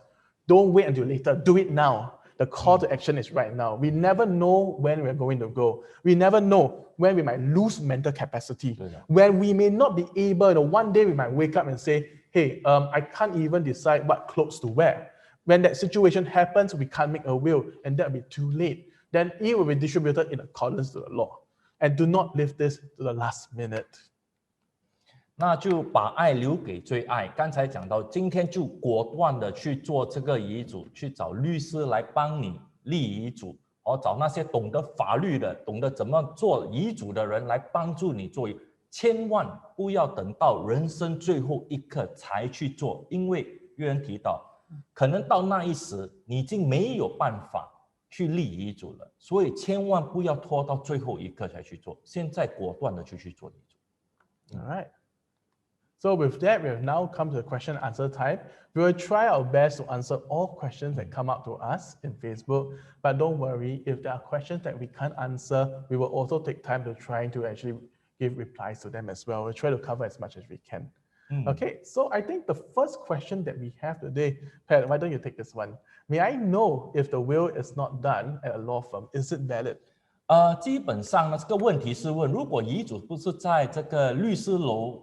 Don't wait until later, do it now. The call to action is right now. We never know when we're going to go. We never know when we might lose mental capacity. When we may not be able, one day we might wake up and say, hey, I can't even decide what clothes to wear. When that situation happens, we can't make a will, and that'll be too late. Then it will be distributed in accordance to the law. And do not leave this to the last minute.
那就把爱留给最爱。刚才讲到，今天就果断的去做这个遗嘱，去找律师来帮你立遗嘱，找那些懂得法律的、懂得怎么做遗嘱的人来帮助你做。千万不要等到人生最后一刻才去做，因为有人提到，可能到那一时你已经没有办法去立遗嘱了，所以千万不要拖到最后一刻才去做，现在果断的去做遗嘱。
All right. So with that, we have now come to the question and answer time. We will try our best to answer all questions that come up to us in Facebook, but don't worry, if there are questions that we can't answer, we will also take time to try to actually give replies to them as well. We'll try to cover as much as we can. Okay, so I think the first question that we have today, Pat, why don't you take this one? May I know if the will is not done at a law firm, is it valid?
基本上呢，这个问题是问，如果遗嘱不是在这个律师楼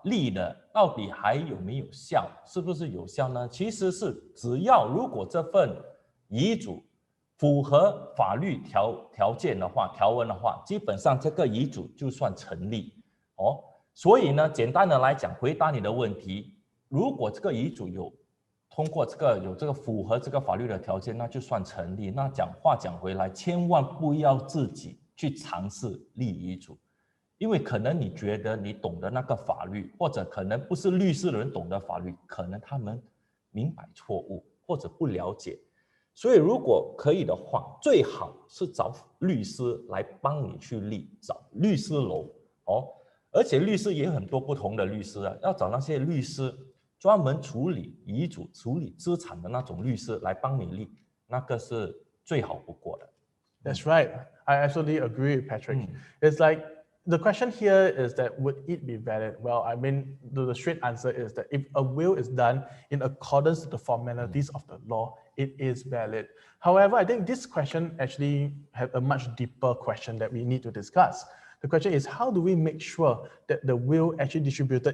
立的，到底还有没有效？是不是有效呢？其实是只要如果这份遗嘱符合法律条件的话，条文的话，基本上这个遗嘱就算成立哦。所以呢，简单的来讲，回答你的问题，如果这个遗嘱有通过有这个符合这个法律的条件，那就算成立。那讲回来，千万不要自己去尝试立遗嘱，因为可能你觉得你懂得那个法律，或者可能不是律师的人懂得法律，可能他们明白错误或者不了解。所以如果可以的话，最好是找律师来帮你去立，找律师楼哦。而且律师也有很多不同的律师啊，要找那些律师专门处理遗嘱、处理资产的那种律师来帮你立，那个是最好不过的。
That's right. I absolutely agree with Patrick. It's like the question here is that would it be valid? Well, I mean, the straight answer is that if a will is done in accordance to the formalities of the law, it is valid. However, I think this question actually has a much deeper question that we need to discuss. The question is, how do we make sure that the will actually distributed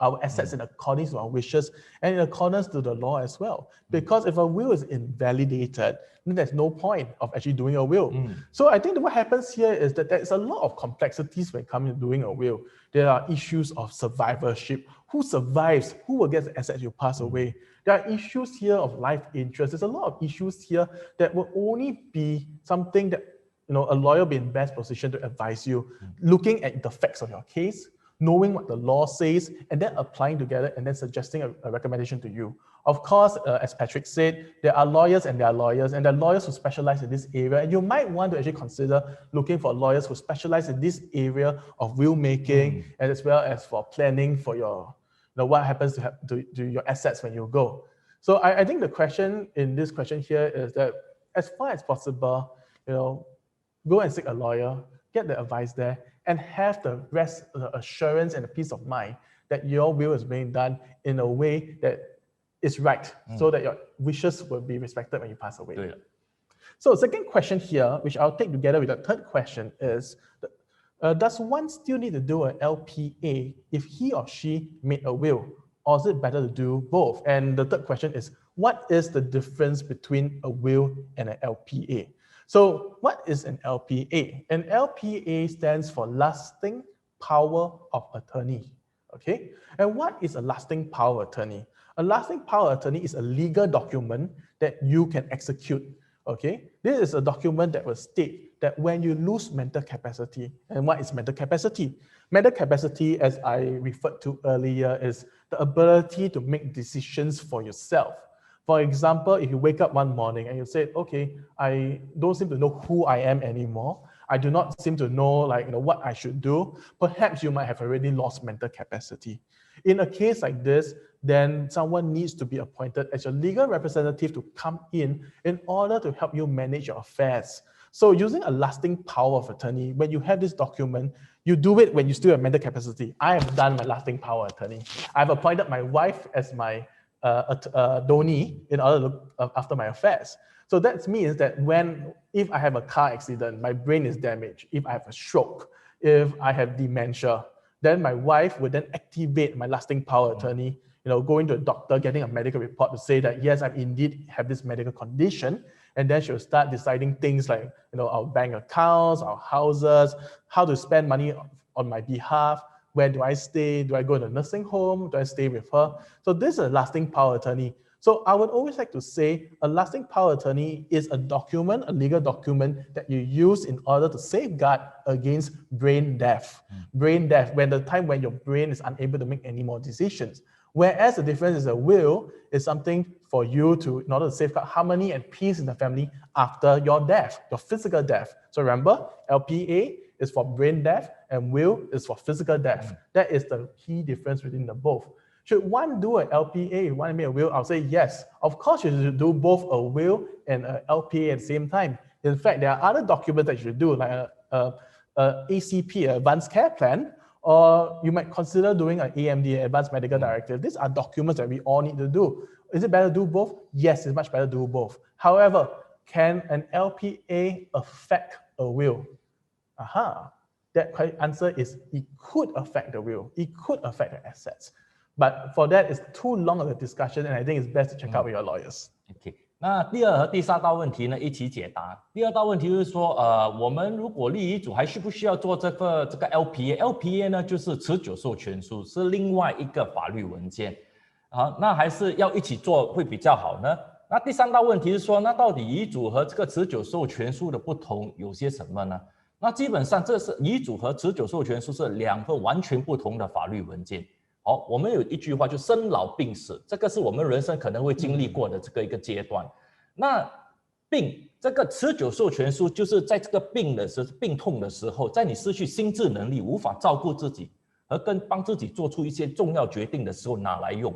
our assets in accordance to our wishes and in accordance to the law as well? Because if a will is invalidated, then there's no point of actually doing a will. So I think that what happens here is that there's a lot of complexities when it comes to doing a will. There are issues of survivorship. Who survives? Who will get the assets you pass away? There are issues here of life interest. There's a lot of issues here that will only be something that a lawyer will be in best position to advise you, looking at the facts of your case, knowing what the law says, and then applying together and then suggesting a recommendation to you. Of course, as Patrick said, there are lawyers and there are lawyers, and there are lawyers who specialize in this area. And you might want to actually consider looking for lawyers who specialize in this area of will making, and as well as for planning for your, what happens to your assets when you go. So I think the question in this question here is that as far as possible, go and seek a lawyer, get the advice there, and have the assurance and the peace of mind that your will is being done in a way that is right, so that your wishes will be respected when you pass away. So the second question here, which I'll take together with the third question is, does one still need to do an LPA if he or she made a will? Or is it better to do both? And the third question is, what is the difference between a will and an LPA? So what is an LPA? An LPA stands for lasting power of attorney, okay? And what is a lasting power of attorney? A lasting power of attorney is a legal document that you can execute, okay? This is a document that will state that when you lose mental capacity, and what is mental capacity? Mental capacity, as I referred to earlier, is the ability to make decisions for yourself. For example, if you wake up one morning and you say, okay, I don't seem to know who I am anymore. I do not seem to know what I should do. Perhaps you might have already lost mental capacity. In a case like this, then someone needs to be appointed as your legal representative to come in order to help you manage your affairs. So using a lasting power of attorney, when you have this document, you do it when you still have mental capacity. I have done my lasting power of attorney. I've appointed my wife as my donee in order to look after my affairs. So that means that if I have a car accident, my brain is damaged, if I have a stroke, if I have dementia, then my wife would then activate my lasting power of attorney, going to a doctor, getting a medical report to say that, yes, I indeed have this medical condition. And then she'll start deciding things like, our bank accounts, our houses, how to spend money on my behalf. Where do I stay? Do I go to a nursing home? Do I stay with her? So this is a lasting power attorney. So I would always like to say a lasting power attorney is a document, a legal document that you use in order to safeguard against brain death. Brain death, when your brain is unable to make any more decisions. Whereas the difference is a will is something for you in order to safeguard harmony and peace in the family after your death, your physical death. So remember, LPA is for brain death and will is for physical death. That is the key difference between the both. Should one do an LPA, one make a will? I'll say yes. Of course, you should do both a will and an LPA at the same time. In fact, there are other documents that you should do, like a ACP, Advanced Care Plan, or you might consider doing an AMD, Advanced Medical Directive. These are documents that we all need to do. Is it better to do both? Yes, it's much better to do both. However, can an LPA affect a will? That answer is it could affect the will. It could affect the assets. But for that, it's too long of a discussion, and I think it's best to check out with your lawyers.
OK， 那第二和第三道问题呢一起解答。第二道问题就是说，我们如果立遗嘱还需不需要做这个 LPA？LPA 呢就是持久授权书，是另外一个法律文件。那还是要一起做会比较好呢？那第三道问题是说，那到底遗嘱和这个持久授权书的不同有些什么呢？那基本上这是遗嘱和持久授权书是两个完全不同的法律文件。我们有一句话就生老病死，这个是我们人生可能会经历过的这个一个阶段。那这个持久授权书就是在这个病痛的时候，在你失去心智能力、无法照顾自己和帮自己做出一些重要决定的时候拿来用。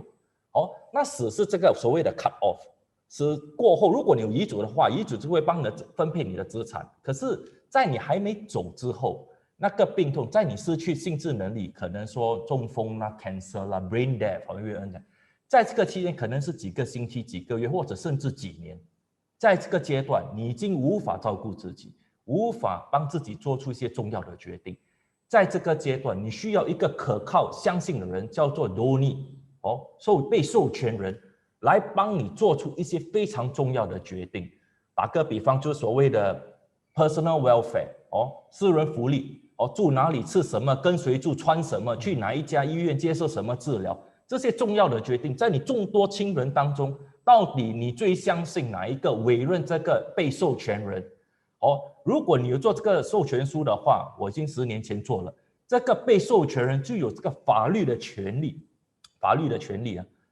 那死是这个所谓的 cut off。死过后，如果你有遗嘱的话，遗嘱就会帮你分配你的资产。可是，在你还没走之后，那个病痛，在你失去心智能力，可能说中风啦、cancer 啦、brain death， 在这个期间可能是几个星期、几个月，或者甚至几年。在这个阶段，你已经无法照顾自己，无法帮自己做出一些重要的决定。在这个阶段，你需要一个可靠、相信的人，叫做 donee， 被授权人。来帮你做出一些非常重要的决定。打个比方，就是所谓的 personal welfare， 私人福利，住哪里、吃什么、跟谁住、穿什么、去哪一家医院接受什么治疗，这些重要的决定，在你众多亲人当中，到底你最相信哪一个委任这个被授权人？如果你有做这个授权书的话，我已经10年前做了，这个被授权人就有这个法律的权利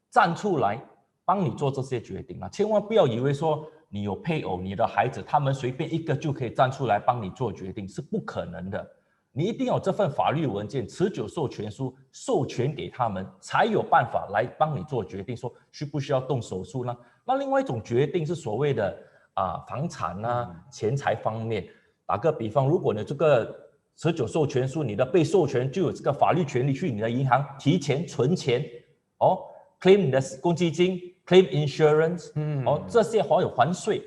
站出来。帮你做这些决定千万不要以为说你有配偶、你的孩子，他们随便一个就可以站出来帮你做决定，是不可能的。你一定要有这份法律文件、持久授权书授权给他们，才有办法来帮你做决定，说需不需要动手术呢？那另外一种决定是所谓的房产钱财方面。打个比方，如果你这个持久授权书，你的被授权就有这个法律权利去你的银行提钱存钱claim 你的公积金 claim insurance， 这些还有还税，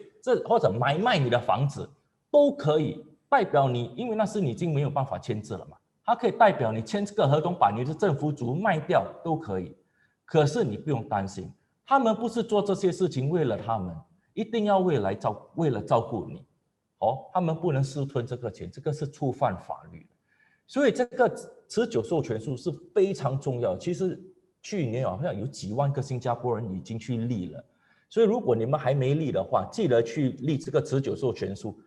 或者买卖你的房子都可以代表你，因为那是你已经没有办法签字了嘛，它可以代表你签这个合同，把你的政府主卖掉都可以。可是你不用担心，他们不是做这些事情为了他们，一定要为了照顾你，他们不能私吞这个钱，这个是触犯法律的。所以这个持久授权书是非常重要。其实去年好像有几万个新加坡人已经去立了，所以如果你们还没立的话，记得去立这个持久授权书。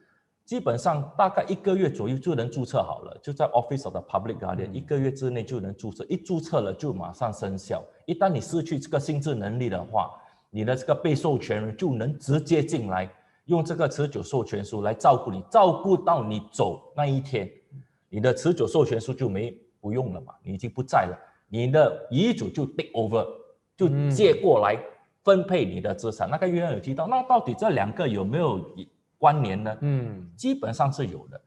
基本上大概1个月左右就能注册好了，就在 Office of the Public Guardian，1个月之内就能注册，一注册了就马上生效。一旦你失去这个心智能力的话，你的这个被授权人就能直接进来，用这个持久授权书来照顾你，照顾到你走那一天，你的持久授权书就不用了嘛，你已经不在了。你的遗嘱就 take over， 就接过来分配你的资产。那个约翰有提到，那到底这两个有没有关联呢？基本上是有的。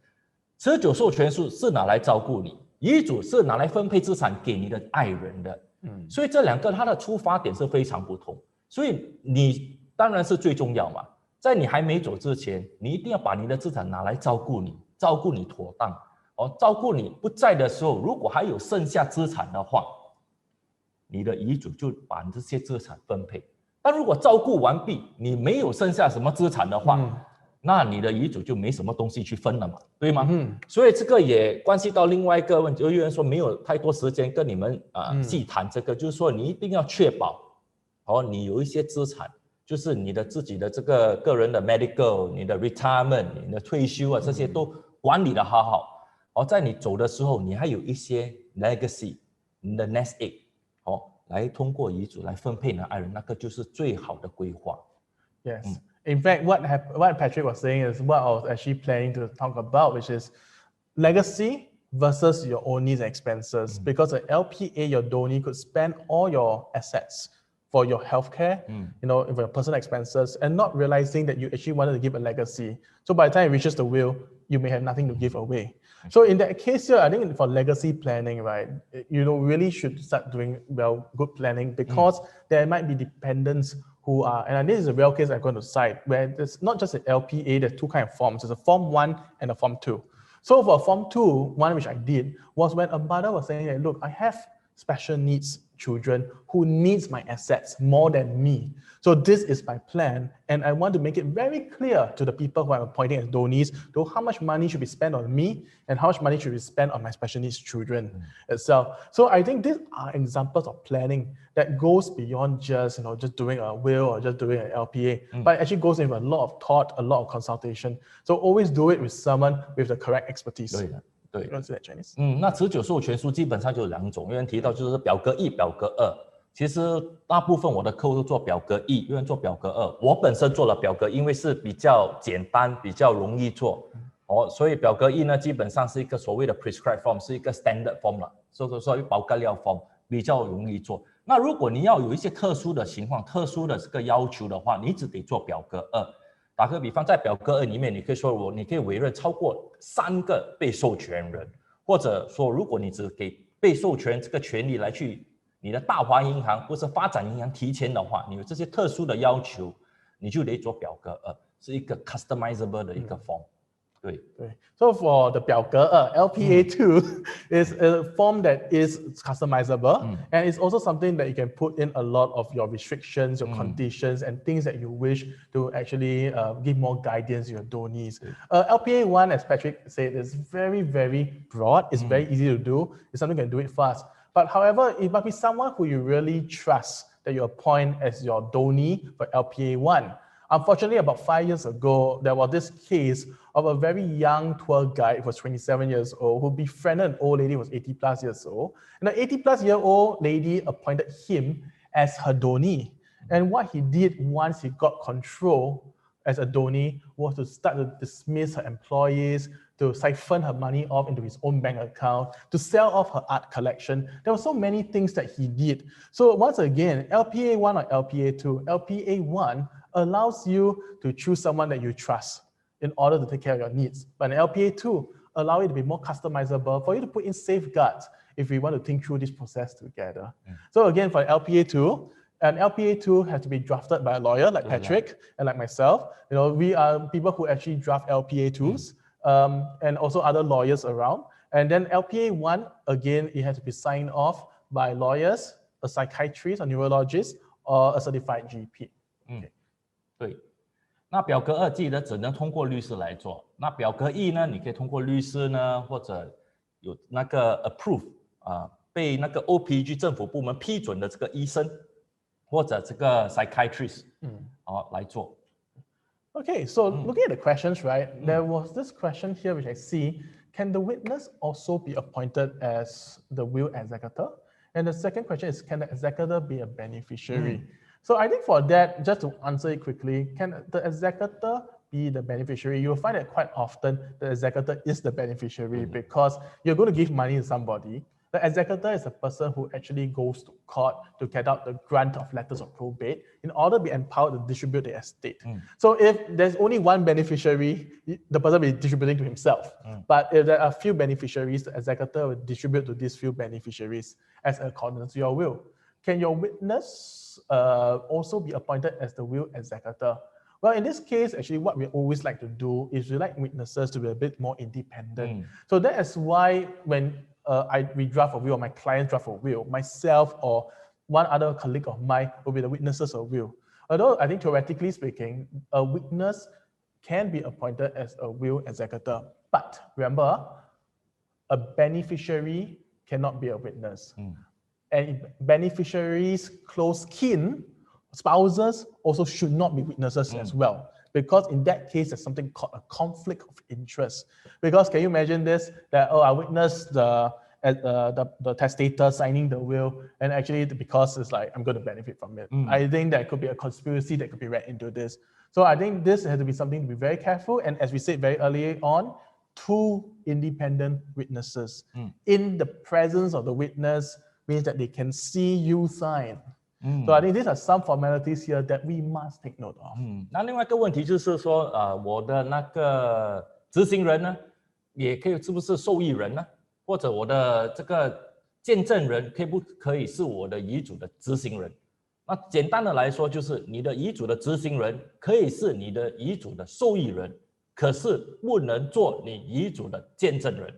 持久授权书是拿来照顾你，遗嘱是拿来分配资产给你的爱人的。所以这两个它的出发点是非常不同。所以你当然是最重要嘛，在你还没走之前，你一定要把你的资产拿来照顾你妥当。照顾你不在的时候，如果还有剩下资产的话，你的遗嘱就把这些资产分配。但如果照顾完毕，你没有剩下什么资产的话，那你的遗嘱就没什么东西去分了嘛，对吗？所以这个也关系到另外一个问题，有人说没有太多时间跟你们细谈这个，就是说你一定要确保你有一些资产，就是你的自己的这个个人的 medical、你的 retirement、你的退休这些都管理的好好。在你走的时候，你还有一些 legacy， 你的 nest egg， 来通过遗嘱来分配你的爱人，那个就是最好的规划。
Yes. In fact, what Patrick was saying is what I was actually planning to talk about, which is legacy versus your own needs and expenses. Because an LPA, your donee could spend all your assets for your healthcare, for your personal expenses, and not realizing that you actually wanted to give a legacy. So by the time it reaches the will, you may have nothing to give away. So in that case here, I think for legacy planning, right, really should start doing good planning, because there might be dependents who are, and this is a real case I'm going to cite, where there's not just an LPA, there's two kinds of forms. There's a Form 1 and a Form 2. So for Form 2, one which I did was when a mother was saying, hey, look, I have special needs children who needs my assets more than me. So this is my plan, and I want to make it very clear to the people who I'm appointing as donees to how much money should be spent on me and how much money should be spent on my special needs children itself. So I think these are examples of planning that goes beyond just just doing a will or just doing an LPA, but it actually goes into a lot of thought, a lot of consultation. So always do it with someone with the correct expertise.
对
You want to say that, Chinese?
那持久授权书基本上就有两种，有人提到就是表格1、表格2。其实大部分我的客户都做表格1，有人做表格2。我本身做了表格，因为是比较简单、比较容易做。所以表格1呢，基本上是一个所谓的 prescribed form， 是一个 standard form 了，所以说保格料 form 比较容易做。那如果你要有一些特殊的情况、特殊的这个要求的话，你只得做表格2。打个比方，在表格2里面，你可以说你可以委任超过3个被授权人，或者说如果你只给被授权这个权利来去你的大华银行或是发展银行提钱的话，你有这些特殊的要求，你就得做表格2，是一个 customizable 的一个 form。对。
So for the 表格2, LPA2 is a form that is customizable, and it's also something that you can put in a lot of your restrictions, your conditions, and things that you wish to actually give more guidance to your donees. LPA1, as Patrick said, is very, very broad. It's very easy to do. It's something you can do it fast. But however, it must be someone who you really trust that you appoint as your donee for LPA1. Unfortunately, about 5 years ago, there was this case of a very young tour guide who was 27 years old who befriended an old lady who was 80 plus years old. And the 80 plus year old lady appointed him as her donee. And what he did once he got control as a donee was to start to dismiss her employees, to siphon her money off into his own bank account, to sell off her art collection. There were so many things that he did. So once again, LPA1 or LPA2, LPA1 allows you to choose someone that you trust in order to take care of your needs. But an LPA2 allows it to be more customizable for you to put in safeguards if we want to think through this process together. So again, for LPA2, an LPA2 has to be drafted by a lawyer like Patrick and like myself. We are people who actually draft LPA2s and also other lawyers around. And then LPA1, again, it has to be signed off by lawyers, a psychiatrist, a neurologist, or a certified GP.
对，那表格2记得只能通过律师来做。那表格1呢，你可以通过律师呢，或者有那个 approve 被那个 OPG 政府部门批准的这个医生或者这个 psychiatrist 来做。
Okay, so looking at the questions, right? There was this question here which I see. Can the witness also be appointed as the will executor? And the second question is, can the executor be a beneficiary? So I think for that, just to answer it quickly, can the executor be the beneficiary? You'll find that quite often the executor is the beneficiary because you're going to give money to somebody. The executor is a person who actually goes to court to get out the grant of letters of probate in order to be empowered to distribute the estate. So if there's only one beneficiary, the person will be distributing to himself. But if there are few beneficiaries, the executor will distribute to these few beneficiaries as according to your will. Can your witness also be appointed as the will executor? Well, in this case, actually, what we always like to do is we like witnesses to be a bit more independent. So that is why when we draft a will, or my client draft a will, myself or one other colleague of mine will be the witnesses of will. Although I think theoretically speaking, a witness can be appointed as a will executor. But remember, a beneficiary cannot be a witness. And beneficiaries, close kin, spouses also should not be witnesses as well. Because in that case, there's something called a conflict of interest. Because can you imagine this? That, I witnessed the testator signing the will, and actually because it's like, I'm going to benefit from it. I think there could be a conspiracy that could be read into this. So I think this has to be something to be very careful. And as we said very early on, 2 independent witnesses in the presence of the witness means that they can see you sign. So I think these are some formalities here that we must take note of.
那另外一个问题就是说，我的那个执行人呢，也可以是不是受益人呢？或者我的这个见证人可不可以是我的遗嘱的执行人？那简单的来说，就是你的遗嘱的执行人可以是你的遗嘱的受益人，可是不能做你遗嘱的见证人。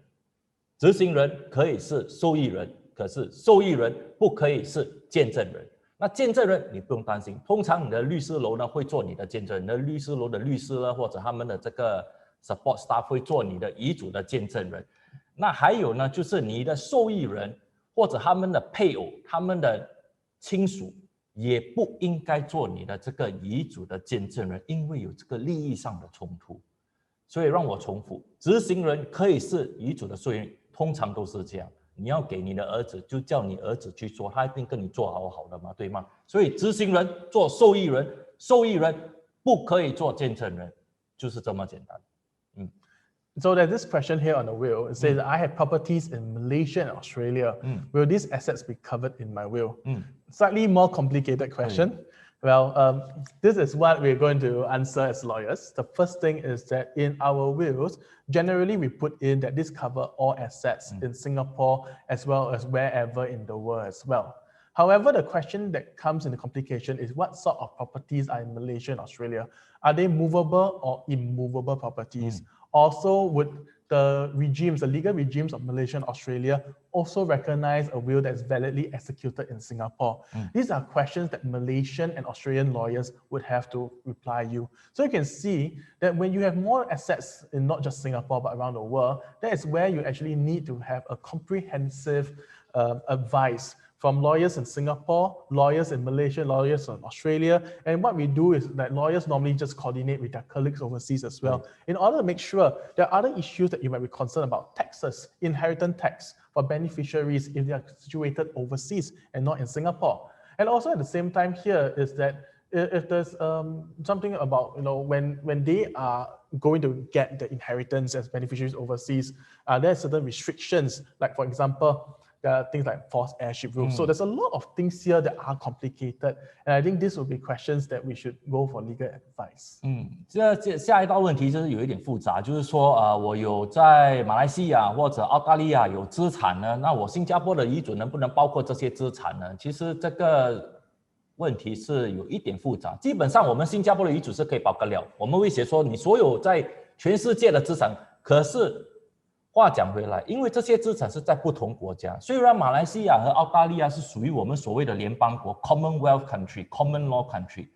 执行人可以是受益人，可是受益人不可以是见证人。那见证人你不用担心，通常你的律师楼呢会做你的见证人，你的律师楼的律师呢，或者他们的这个 support staff 会做你的遗嘱的见证人。那还有呢，就是你的受益人或者他们的配偶、他们的亲属也不应该做你的这个遗嘱的见证人，因为有这个利益上的冲突。所以让我重复，执行人可以是遗嘱的受益人，通常都是这样。你要给你的儿子，就叫你儿子去做，他一定跟你做好好的嘛，对吗？所以执行人做受益人，受益人不可以做见证人，就是这么简单。
So there's this question here on the will. It says, I have properties in Malaysia and Australia. Will these assets be covered in my will? Slightly more complicated question. Well, this is what we're going to answer as lawyers. The first thing is that in our wills, generally we put in that this cover all assets in Singapore as well as wherever in the world as well. However, the question that comes in the complication is what sort of properties are in Malaysia and Australia? Are they movable or immovable properties? Also, would the regimes, the legal regimes of Malaysia and Australia also recognize a will that is validly executed in Singapore? These are questions that Malaysian and Australian lawyers would have to reply you. So you can see that when you have more assets in not just Singapore, but around the world, that is where you actually need to have a comprehensive advice from lawyers in Singapore, lawyers in Malaysia, lawyers in Australia. And what we do is that lawyers normally just coordinate with their colleagues overseas as well, in order to make sure there are other issues that you might be concerned about: taxes, inheritance tax for beneficiaries if they are situated overseas and not in Singapore. And also at the same time here is that if there's something about, when they are going to get the inheritance as beneficiaries overseas, there are certain restrictions, like for example, there are things like forced heirship rules. So there's a lot of things here that are complicated. And I think this will be questions that we should go for legal advice.
这下一道问题就是有一点复杂，就是说我有在马来西亚或者澳大利亚有资产呢，那我新加坡的遗嘱能不能包括这些资产呢？其实这个问题是有一点复杂。基本上我们新加坡的遗嘱是可以包得了，我们会写说你所有在全世界的资产，可是话讲回来，因为这些资产是在不同国家，虽然马来西亚和澳大利亚是属于我们所谓的联邦国 （Commonwealth Country、Common Law Country），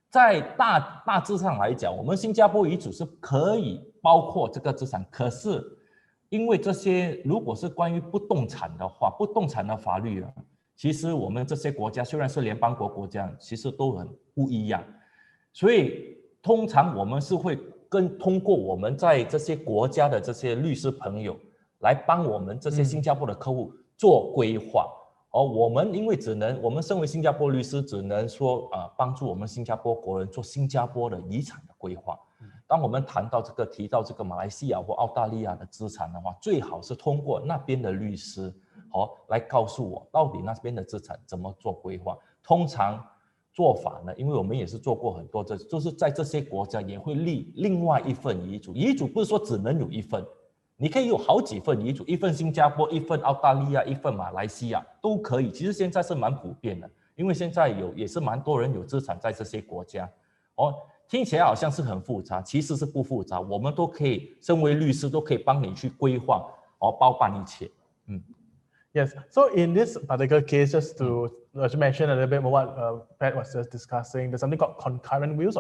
在大致上来讲，我们新加坡遗嘱是可以包括这个资产，可是因为这些如果是关于不动产的话，不动产的法律啊，其实我们这些国家虽然是联邦国家，其实都很不一样，所以通常我们是会通过我们在这些国家的这些律师朋友来帮我们这些新加坡的客户做规划。我们因为我们身为新加坡律师，只能说帮助我们新加坡国人做新加坡的遗产的规划。当我们提到这个马来西亚或澳大利亚的资产的话，最好是通过那边的律师来告诉我到底那边的资产怎么做规划。通常做法呢，因为我们也是做过很多就是在这些国家也会立另外一份遗嘱。遗嘱不是说只能有一份，你可以有好几份遗嘱，一份新加坡，一份澳大利亚，一份马来西亚都可以。其实现在是蛮普遍的，因为现在也是蛮多人有资产在这些国家。听起来好像是很复杂，其实是不复杂，我们都可以身为律师都可以帮你去规划包办一切。
Yes. So in this particular case, just to mention a little bit more what Pat was just discussing, there's something called concurrent wills,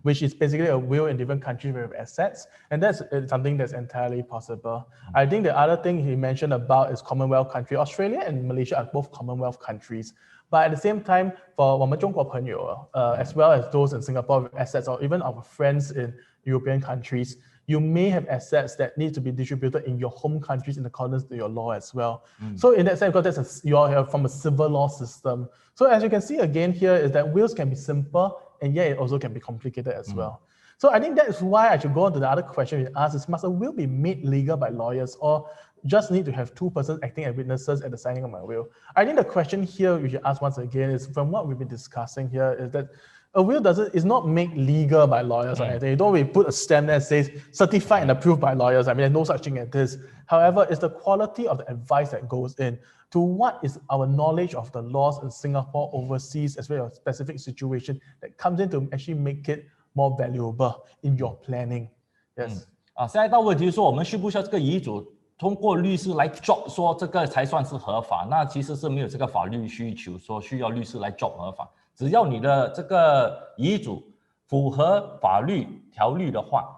which is basically a will in different countries with assets, and that's something that's entirely possible. I think the other thing he mentioned about is Commonwealth country. Australia and Malaysia are both Commonwealth countries, but at the same time, for 我们中国朋友, as well as those in Singapore with assets, or even our friends in European countries, you may have assets that need to be distributed in your home countries in accordance to your law as well. So in that sense, because you're from a civil law system. So as you can see again here is that wills can be simple and yet it also can be complicated as well. So I think that is why I should go on to the other question we asked is, must a will be made legal by lawyers or just need to have two persons acting as witnesses at the signing of my will? I think the question here we should ask once again is, from what we've been discussing here, is that a will is not made legal by lawyers or anything. You don't really put a stamp that says certified and approved by lawyers. I mean, there's no such thing as this. However, it's the quality of the advice that goes in to what is our knowledge of the laws in Singapore, overseas, as well as specific situation that comes in to actually make it more valuable in your planning. Yes.
下一道问题是说，我们需不需要这个遗嘱通过律师来 job 说这个才算是合法？那其实是没有这个法律需求说需要律师来 job 合法。只要你的这个遗嘱符合法律条例的话，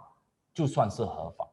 就算是合法。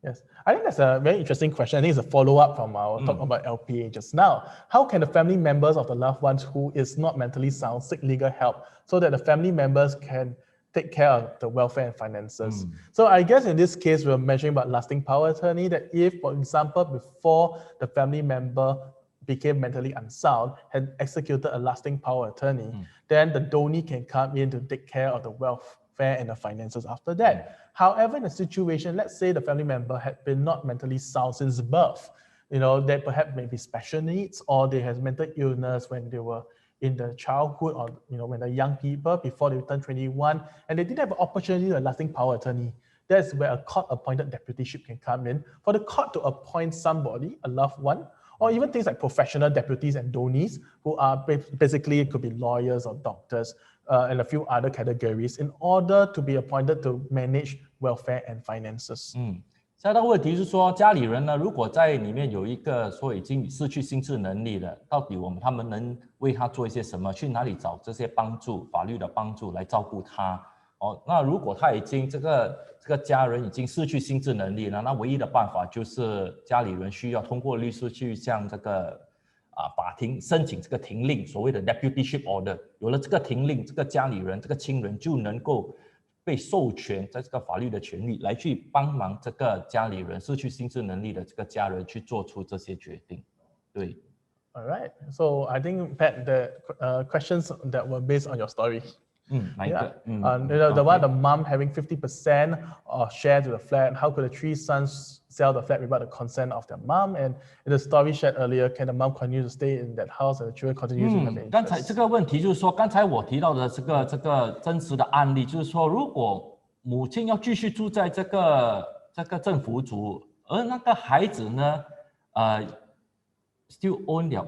Yes, I think that's a very interesting question. I think it's a follow-up from our talk about LPA just now. How can the family members of the loved ones who is not mentally sound seek legal help so that the family members can take care of the welfare and finances? So I guess in this case, we're mentioning about lasting power attorney, that if, for example, before the family member became mentally unsound, had executed a lasting power attorney, then the donee can come in to take care of the welfare and the finances after that. However, in a situation, let's say the family member had been not mentally sound since birth, they perhaps maybe special needs, or they has mental illness when they were in the childhood, or when they're young people before they turn 21, and they didn't have an opportunity to a lasting power attorney. That's where a court-appointed deputyship can come in for the court to appoint somebody, a loved one, or even things like professional deputies and donees, who are basically, it could be lawyers or doctors, and a few other categories, in order to be appointed to manage welfare and finances.
下一道问题是说，家里人呢，如果在里面有一个说已经失去心智能力了，到底他们能为他做一些什么？去哪里找这些帮助，法律的帮助来照顾他？那如果他已经这个家人已经失去心智能力了，那唯一的办法就是家里人需要通过律师去向这个法庭申请这个停令，所谓的 deputyship order。有了这个停令，这个家里人、这个亲人就能够被授权在这个法律的权利来去帮忙这个家里人失去心智能力的这个家人去做出这些决定。对。
All right. So I think, Pat, the questions that were based on your story. The one, the mom having 50% share to the flat. How could the three sons sell the flat without the consent of their mom? And in the story shared earlier, can the mom continue to stay in that house and the children continue to have interest?
刚才这个问题就是说，刚才我提到的这个真实的案例，就是说，如果母亲要继续住在这个政府组，而那个孩子呢，still own their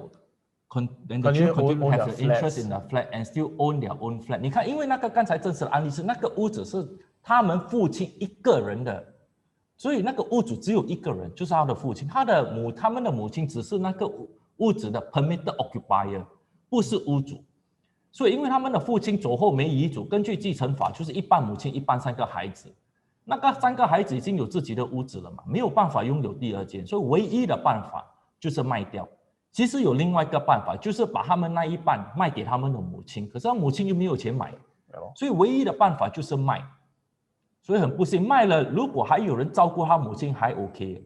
then the children continue to have the interest in the flat and still own their own flat. 你看，因为那个刚才真实的案例是那个屋子是他们父亲一个人的，所以那个屋主只有一个人，就是他的父亲。他们的母亲只是那个屋子的 permitted occupier， 不是屋主。所以因为他们的父亲走后没遗嘱，根据继承法就是一半母亲一半3个孩子。那个3个孩子已经有自己的屋子了嘛，没有办法拥有第二间，所以唯一的办法就是卖掉。其实有另外一个办法，就是把他们那一半卖给他们的母亲，可是他母亲又没有钱买，所以唯一的办法就是卖。所以很不幸，卖了如果还有人照顾他母亲还 OK，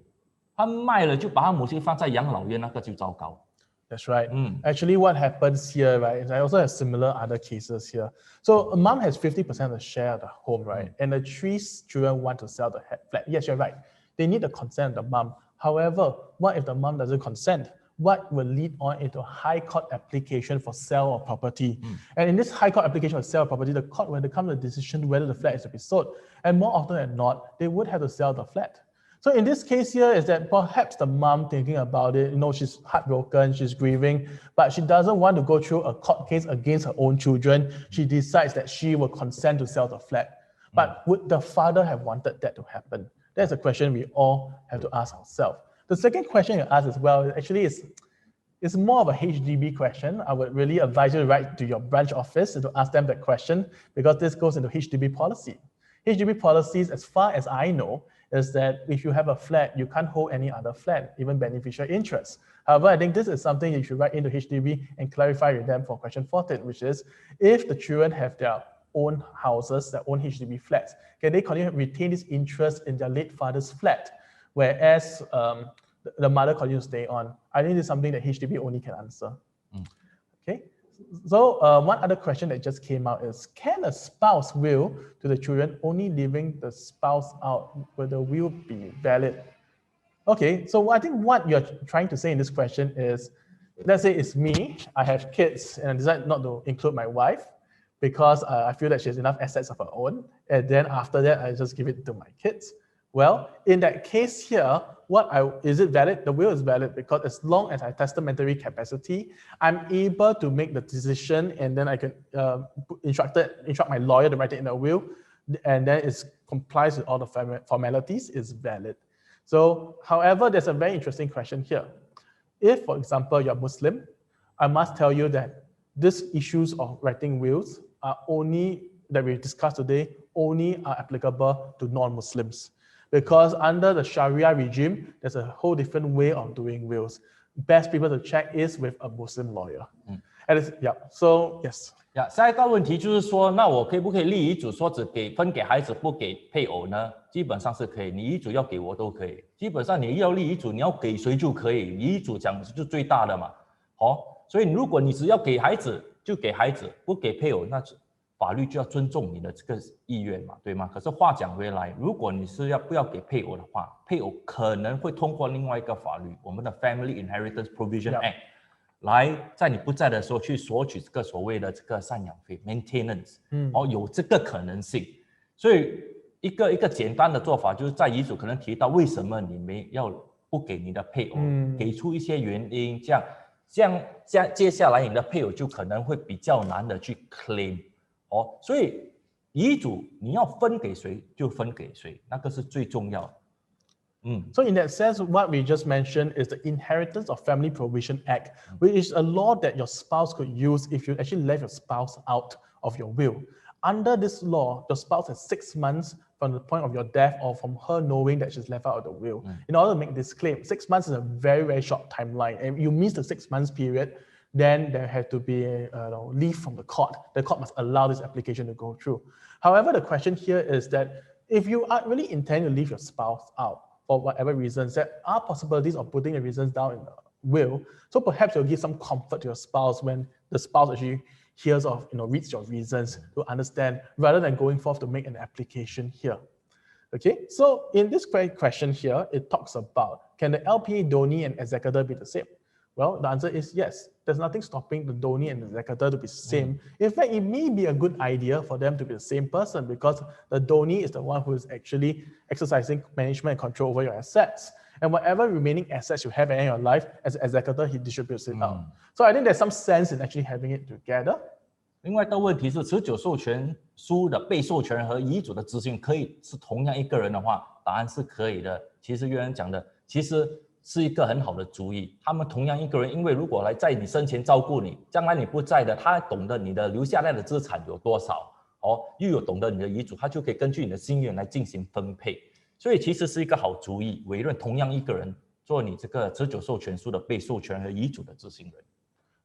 他卖了就把他母亲放在养老院，那个就糟糕。
That's right. Actually, what happens here, right, is I also have similar other cases here. So a mom has 50% of the share of the home, right? And the 3 children want to sell the flat. Yes, you're right. They need the consent of the mom. However, what if the mom doesn't consent? What will lead on into a high court application for sale of property. And in this high court application for sale of property, the court will come to a decision whether the flat is to be sold. And more often than not, they would have to sell the flat. So in this case here is that perhaps the mom thinking about it, she's heartbroken, she's grieving, but she doesn't want to go through a court case against her own children. She decides that she will consent to sell the flat. But would the father have wanted that to happen? That's a question we all have to ask ourselves. The second question you ask as well actually is more of a HDB question. I would really advise you to write to your branch office to ask them that question, because this goes into HDB policy. HDB policies, as far as I know, is that if you have a flat, you can't hold any other flat, even beneficial interest. However, I think this is something you should write into HDB and clarify with them for question 14, which is if the children have their own houses, their own HDB flats, can they continue to retain this interest in their late father's flat, whereas the mother continues to stay on? I think this is something that HDB only can answer. Okay. So one other question that just came out is, can a spouse will to the children only leaving the spouse out, will the will be valid? Okay, so I think what you're trying to say in this question is, let's say it's me, I have kids, and I decide not to include my wife because I feel that she has enough assets of her own. And then after that, I just give it to my kids. Well, in that case here, is it valid? The will is valid because as long as I have testamentary capacity, I'm able to make the decision, and then I can instruct my lawyer to write it in the will, and then it complies with all the formalities, is valid. So, however, there's a very interesting question here. If, for example, you're Muslim, I must tell you that these issues of writing wills are only, that we discussed today, only are applicable to non-Muslims. Because under the Sharia regime, there's a whole different way of doing wills. Best people to check is with a Muslim lawyer. So yes.
下一道问题就是说，那我可不可以立遗嘱说只分给孩子，不给配偶呢？基本上是可以，你遗嘱要给我都可以。基本上你要立遗嘱，你要给谁就可以，遗嘱讲的是最大的嘛。所以如果你只要给孩子就给孩子，不给配偶，那法律就要尊重你的这个意愿嘛，对吗？可是话讲回来，如果你是不要给配偶的话，配偶可能会通过另外一个法律，我们的 Family Inheritance Provision Act， 来在你不在的时候去索取这个所谓的这个赡养费 maintenance， 有这个可能性。所以一个简单的做法就是在遗嘱可能提到为什么你要不给你的配偶，给出一些原因，这样接下来你的配偶就可能会比较难的去 claim。所以遗嘱你要分给谁就分给谁，那个是最重要的。
So in that sense, what we just mentioned is the Inheritance of Family Provision Act, which is a law that your spouse could use if you actually left your spouse out of your will. Under this law, your spouse has 6 months from the point of your death or from her knowing that she's left out of the will. In order to make this claim, 6 months is a very, very short timeline. And if you miss the 6 months period, then there has to be leave from the court. The court must allow this application to go through. However, the question here is that if you are really intending to leave your spouse out for whatever reasons, there are possibilities of putting the reasons down in the will. So perhaps you'll give some comfort to your spouse when the spouse actually hears of, reads your reasons to understand, rather than going forth to make an application here. Okay, so in this question here, it talks about, can the LPA donee and executor be the same? Well, the answer is yes. There's nothing stopping the donee and the executor to be the same. In fact, it may be a good idea for them to be the same person because the donee is the one who is actually exercising management and control over your assets. And whatever remaining assets you have in your life, as an executor, he distributes it out. So I think there's some sense in actually having it together.
另外一个问题是，持久授权书的被授权人和遗嘱的执行可以是同样一个人的话，答案是可以的。其实约翰讲的，其实是一个很好的主意。他们同样一个人，因为如果来在你生前照顾你，将来你不在的，他懂得你的留下来的资产有多少，又有懂得你的遗嘱，他就可以根据你的心愿来进行分配。所以其实是一个好主意，委任同样一个人做你这个持久授权书的被授权人和遗嘱的执行人。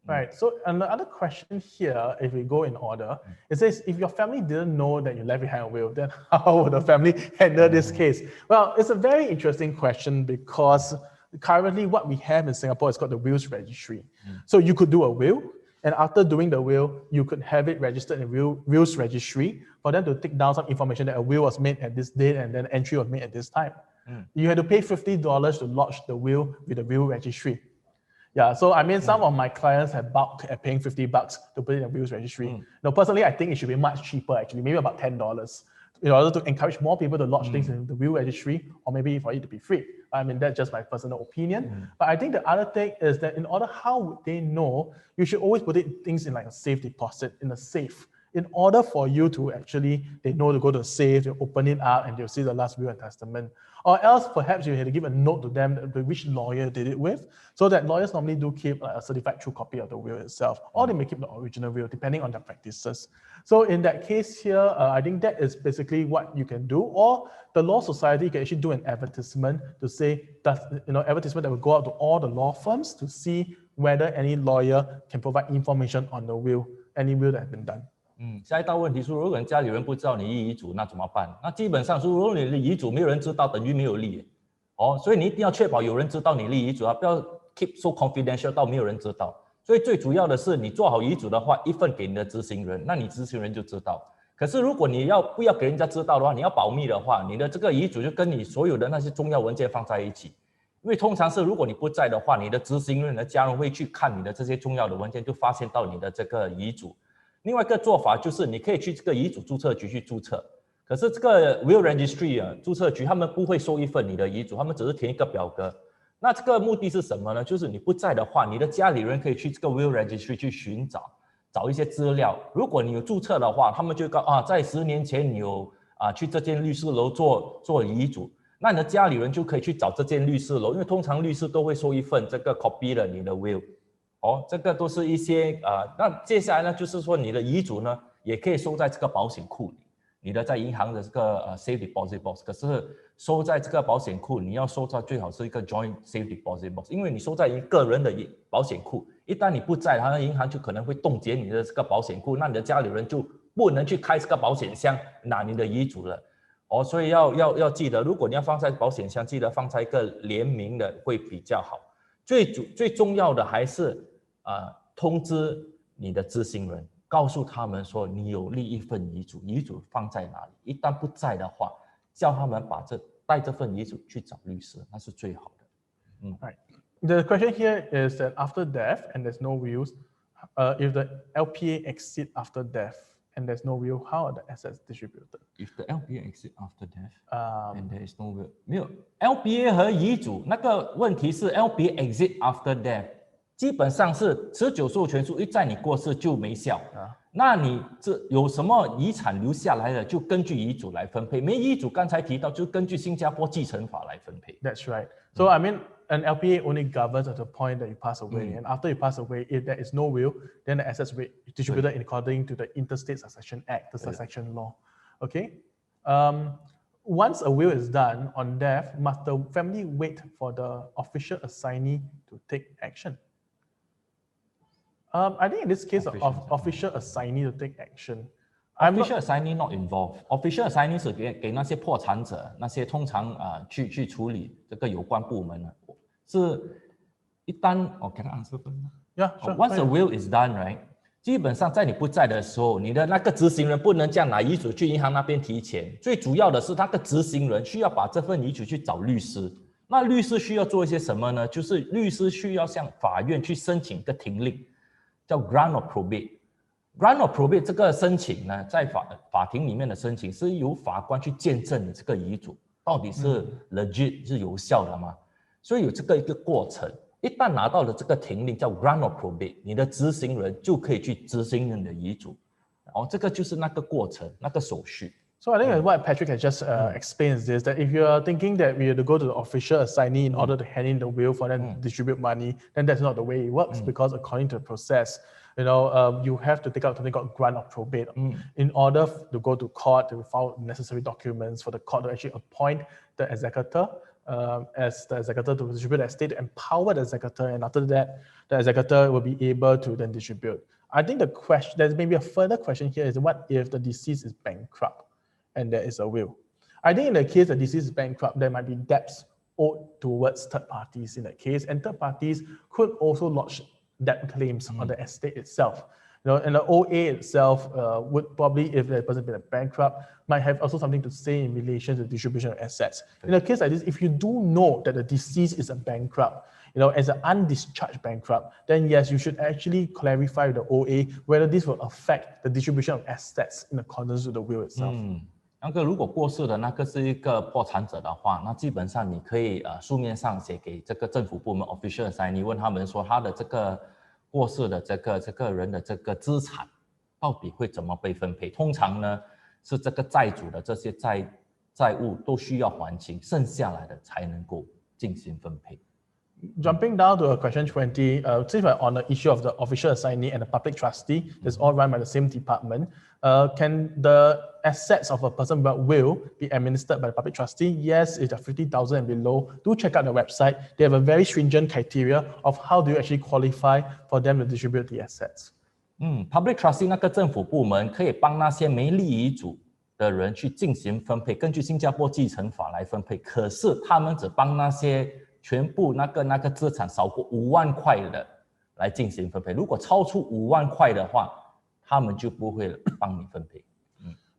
Right. So another question here, if we go in order, it says, if your family didn't know that you left behind a will, then how would the family handle this case? Well, it's a very interesting question because currently what we have in Singapore is called the Wills Registry. So you could do a will, and after doing the will, you could have it registered in the Wills Registry for them to take down some information that a will was made at this date and then entry was made at this time. You had to pay $50 to lodge the will with the Will Registry. Yeah, so I mean, some of my clients have balked at paying $50 to put it in the Wills Registry. Now, personally, I think it should be much cheaper, actually, maybe about $10, in order to encourage more people to lodge things in the Will Registry, or maybe for it to be free. I mean, that's just my personal opinion. But I think the other thing is that in order, how would they know? You should always put things in like a safe deposit, in a safe. In order for you to actually, they know to go to the safe, they open it up, and they'll see the last will and testament. Or else, perhaps you had to give a note to them which lawyer did it with, so that lawyers normally do keep a certified true copy of the will itself, or they may keep the original will, depending on their practices. So in that case here, I think that is basically what you can do. Or the Law Society can actually do an advertisement to say, advertisement that will go out to all the law firms to see whether any lawyer can provide information on the will, any will that has been done.
下一道问题是，如果家里人不知道你立遗嘱，那怎么办？那基本上是，如果你的遗嘱没有人知道，等于没有立。所以你一定要确保有人知道你立遗嘱，不要 keep so confidential 到没有人知道。所以最主要的是，你做好遗嘱的话，一份给你的执行人，那你执行人就知道。可是如果你不要给人家知道的话，你要保密的话，你的这个遗嘱就跟你所有的那些重要文件放在一起。因为通常是，如果你不在的话，你的执行人的家人会去看你的这些重要的文件，就发现到你的这个遗嘱。另外一个做法就是你可以去这个遗嘱注册局去注册，可是这个 will registry 啊，注册局他们不会收一份你的遗嘱，他们只是填一个表格。那这个目的是什么呢？就是你不在的话，你的家里人可以去这个 will registry 去寻找一些资料。如果你有注册的话，他们就告在10年前你有去这间律师楼做遗嘱，那你的家里人就可以去找这间律师楼，因为通常律师都会收一份这个 copy 的你的 will。这个都是一些那接下来呢，就是说你的遗嘱呢也可以收在这个保险库里，你的在银行的这个safe deposit box， 可是收在这个保险库，你要收在最好是一个 joint safe deposit box， 因为你收在一个人的保险库，一旦你不在，他的银行就可能会冻结你的这个保险库，那你的家里人就不能去开这个保险箱拿你的遗嘱了。所以要记得，如果你要放在保险箱，记得放在一个联名的会比较好。最重要的还是通知你的知情人，告诉他们说你有立一份遗嘱，遗嘱放在哪里。一旦不在的话，叫他们带这份遗嘱去找律师，那是最好的。
Right. The question here is that after death and there's no wills, if the LPA exceed after death and there's no will, how are the assets distributed?
If the LPA exceed after death and there is no will， 没有 LPA 和遗嘱那个问题是 LPA exceed after death。基本上是持久授权书一在你过世就没效，那你这有什么遗产留下来的，就根据遗嘱来分配。没遗嘱刚才提到，就根据新加坡继承法来分配。
That's right. So I mean, an LPA only governs at the point that you pass away, and after you pass away, if there is no will, then the assets will be distributed according to the Interstate Succession Act, the succession law. Okay. Once a will is done on death, must the family wait for the official assignee to take action? I think in this case, official assignee to take action.
Official assignee not involved. Official assignee 是给那些破产者，那些通常去处理这个有关部门的，是一旦can I answer first?
Yeah, sure.
Once a will is done, right? 基本上在你不在的时候，你的那个执行人不能这样拿遗嘱去银行那边提钱。最主要的是，那个执行人需要把这份遗嘱去找律师。那律师需要做一些什么呢？就是律师需要向法院去申请一个停令。叫 grant of probate。grant of probate 这个申请呢，在法庭里面的申请是由法官去见证你这个遗嘱到底是 legit 是有效的吗？所以有这个一个过程。一旦拿到了这个停令叫 grant of probate， 你的执行人就可以去执行你的遗嘱。这个就是那个过程，那个手续。
So I think what Patrick has just explained is this, that if you are thinking that we have to go to the official assignee in order to hand in the will for them to distribute money, then that's not the way it works, because according to the process, you have to take out something called grant of probate in order to go to court to file necessary documents for the court to actually appoint the executor as the executor to distribute the estate, to empower the executor, and after that, the executor will be able to then distribute. I think the question, there's maybe a further question here, is what if the deceased is bankrupt and there is a will? I think in the case the deceased is bankrupt, there might be debts owed towards third parties in that case, and third parties could also lodge debt claims on the estate itself. And the OA itself would probably, if the person been bankrupt, might have also something to say in relation to the distribution of assets. In a case like this, if you do know that the deceased is a bankrupt, as an undischarged bankrupt, then yes, you should actually clarify with the OA whether this will affect the distribution of assets in accordance with the will itself.
那个如果过世的那个是一个破产者的话，那基本上你可以书面上写给这个政府部门 official assignee， 问他们说他的这个过世的这个人的这个资产到底会怎么被分配？通常呢是这个债主的这些债务都需要还清，剩下来的才能够进行分配。
Jumping down to question 20, since we're on the issue of the official assignee and the public trustee, that's all run by the same department. Can the assets of a person without will be administered by the public trustee? Yes, if they're 50,000 and below, do check out the website. They have a very stringent criteria of how do you actually qualify for them to distribute the assets.
Public trustee 那个政府部门可以帮那些没立遗嘱的人去进行分配，根据新加坡继承法来分配。可是他们只帮那些全部那个资产少过5万块的来进行分配。如果超出5万块的话，他们就不会帮你分配。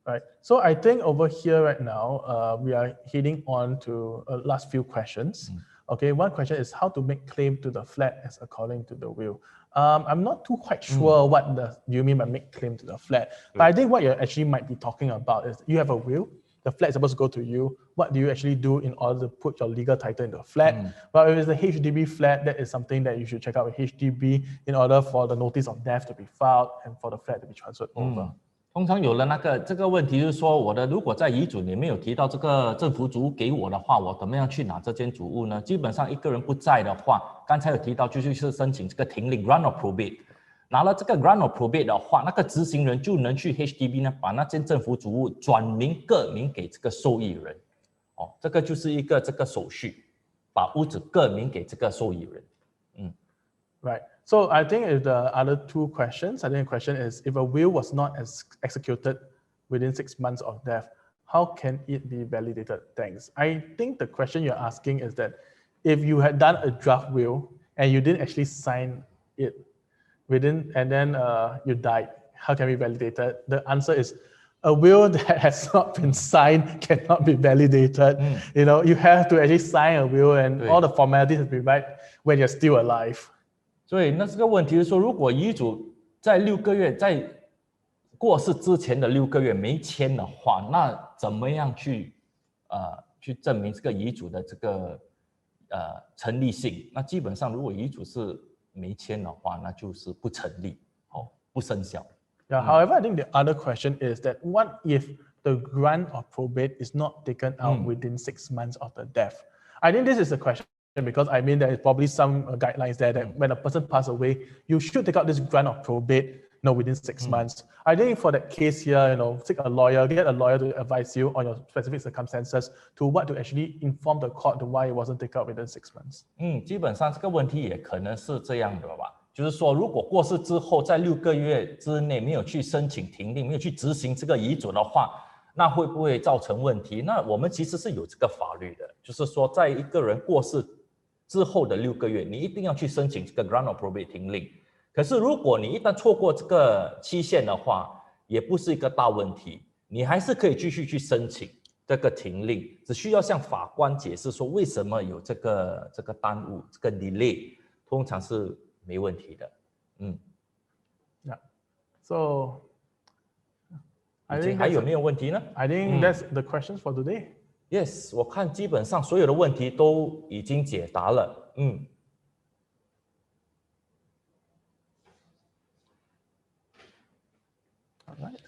Right. So I think over here right now, we are heading on to last few questions. Okay, one question is how to make claim to the flat as according to the will. I'm not too quite sure what you mean by make claim to the flat. But I think what you actually might be talking about is you have a will, the flat is supposed to go to you. What do you actually do in order to put your legal title into a flat? But if it's a HDB flat, that is something that you should check out with HDB in order for the notice of death to be filed and for the flat to be transferred over.
通常有了这个问题，就是说我的如果在遗嘱里面有提到这个政府主屋给我的话，我怎么样去拿这间主屋呢？基本上一个人不在的话，刚才有提到就是申请这个停令 grant of probate， 拿了这个 grant of probate 的话，那个执行人就能去 HDB 呢把那间政府主屋转名更名给这个受益人，这个就是一个这个手续，把屋子更名给这个受益人。
Right. So I think the other two questions, I think the question is, if a will was not executed within 6 months of death, how can it be validated? Thanks. I think the question you're asking is that if you had done a draft will and you didn't actually sign it and then you died, how can we validate it? The answer is a will that has not been signed cannot be validated. You know, you have to actually sign a will and all the formalities have to be right when you're still alive.
所以那这个问题是说，如果遗嘱在6个月在过世之前的6个月没签的话，那怎么样去证明这个遗嘱的这个成立性？那基本上如果遗嘱是没签的话，那就是不成立，不生效。
Yeah. However, I think the other question is that what if the grant of probate is not taken out within 6 months of the death? I think this is the question. Because I mean, there is probably some guidelines there that when a person passes away, you should take out this grant of probate within 6 months. I think for that case here, seek a lawyer, get a lawyer to advise you on your specific circumstances to what to actually inform the court to why it wasn't taken out within 6 months.
基本上这个问题也可能是这样的吧，就是说如果过世之后在6个月之内没有去申请停令，没有去执行这个遗嘱的话，那会不会造成问题？那我们其实是有这个法律的，就是说在一个人过世之后的6个月，你一定要去申请这个 grant of probate 停令。可是如果你一旦错过这个期限的话，也不是一个大问题，你还是可以继续去申请这个停令，只需要向法官解释说为什么有这个耽误，这个 delay， 通常是没问题的。
Yeah. So I think
还有没有问题呢？
I think that's the questions for today.
Yes， 我看基本上所有的问题都已经解答了。
All right.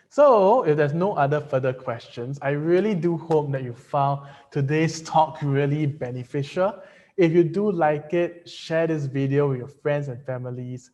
So if there's no other further questions, I really do hope that you found today's talk really beneficial. If you do like it, share this video with your friends and families.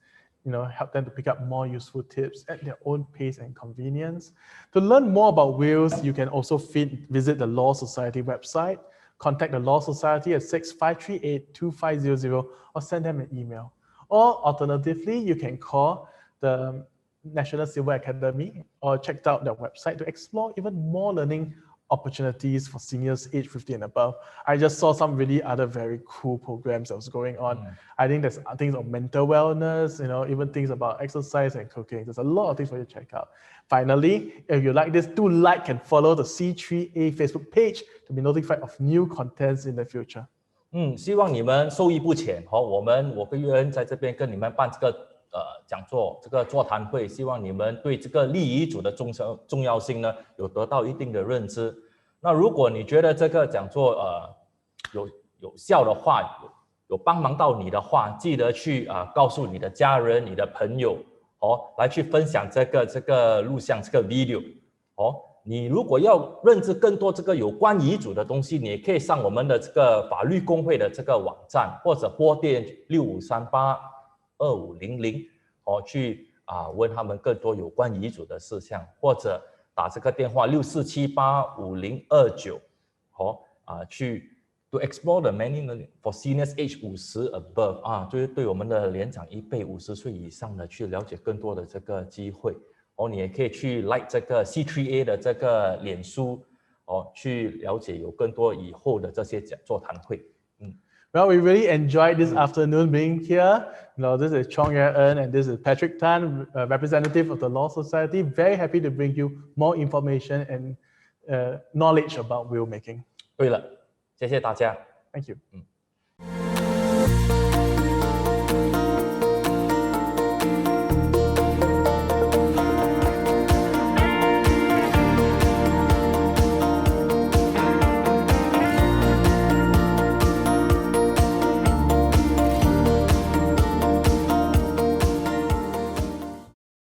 Help them to pick up more useful tips at their own pace and convenience. To learn more about wills, you can also visit the Law Society website, contact the Law Society at 6538-2500 or send them an email. Or alternatively, you can call the National Civil Academy or check out their website to explore even more learning opportunities for seniors age 50 and above. I just saw some really other very cool programs that was going on. I think there's things on mental wellness, even things about exercise and cooking. There's a lot of things for you to check out. Finally, if you like this, do like and follow the C3A Facebook page to be notified of new contents in the future.
希望你们受益不浅。我跟约恩在这边跟你们办这个讲座，这个座谈会，希望你们对这个立遗嘱的重要性呢有得到一定的认知。那如果你觉得这个讲座有效的话，有帮忙到你的话，记得去告诉你的家人、你的朋友来去分享这个录像这个 video 你如果要认知更多这个有关遗嘱的东西，你也可以上我们的这个法律公会的这个网站，或者拨电65382500去问他们更多有关遗嘱的事项，或者打这个电话64785029去 to explore the many for seniors age 50 above 就是对我们的年长一辈50岁以上的去了解更多的这个机会你也可以去 like 这个 C3A 的这个脸书去了解有更多以后的这些座谈会。
Well, we really enjoyed this afternoon being here. This is Chong Yue-en and this is Patrick Tan, representative of the Law Society. Very happy to bring you more information and knowledge about will making.
对了，谢谢大家。
Thank you.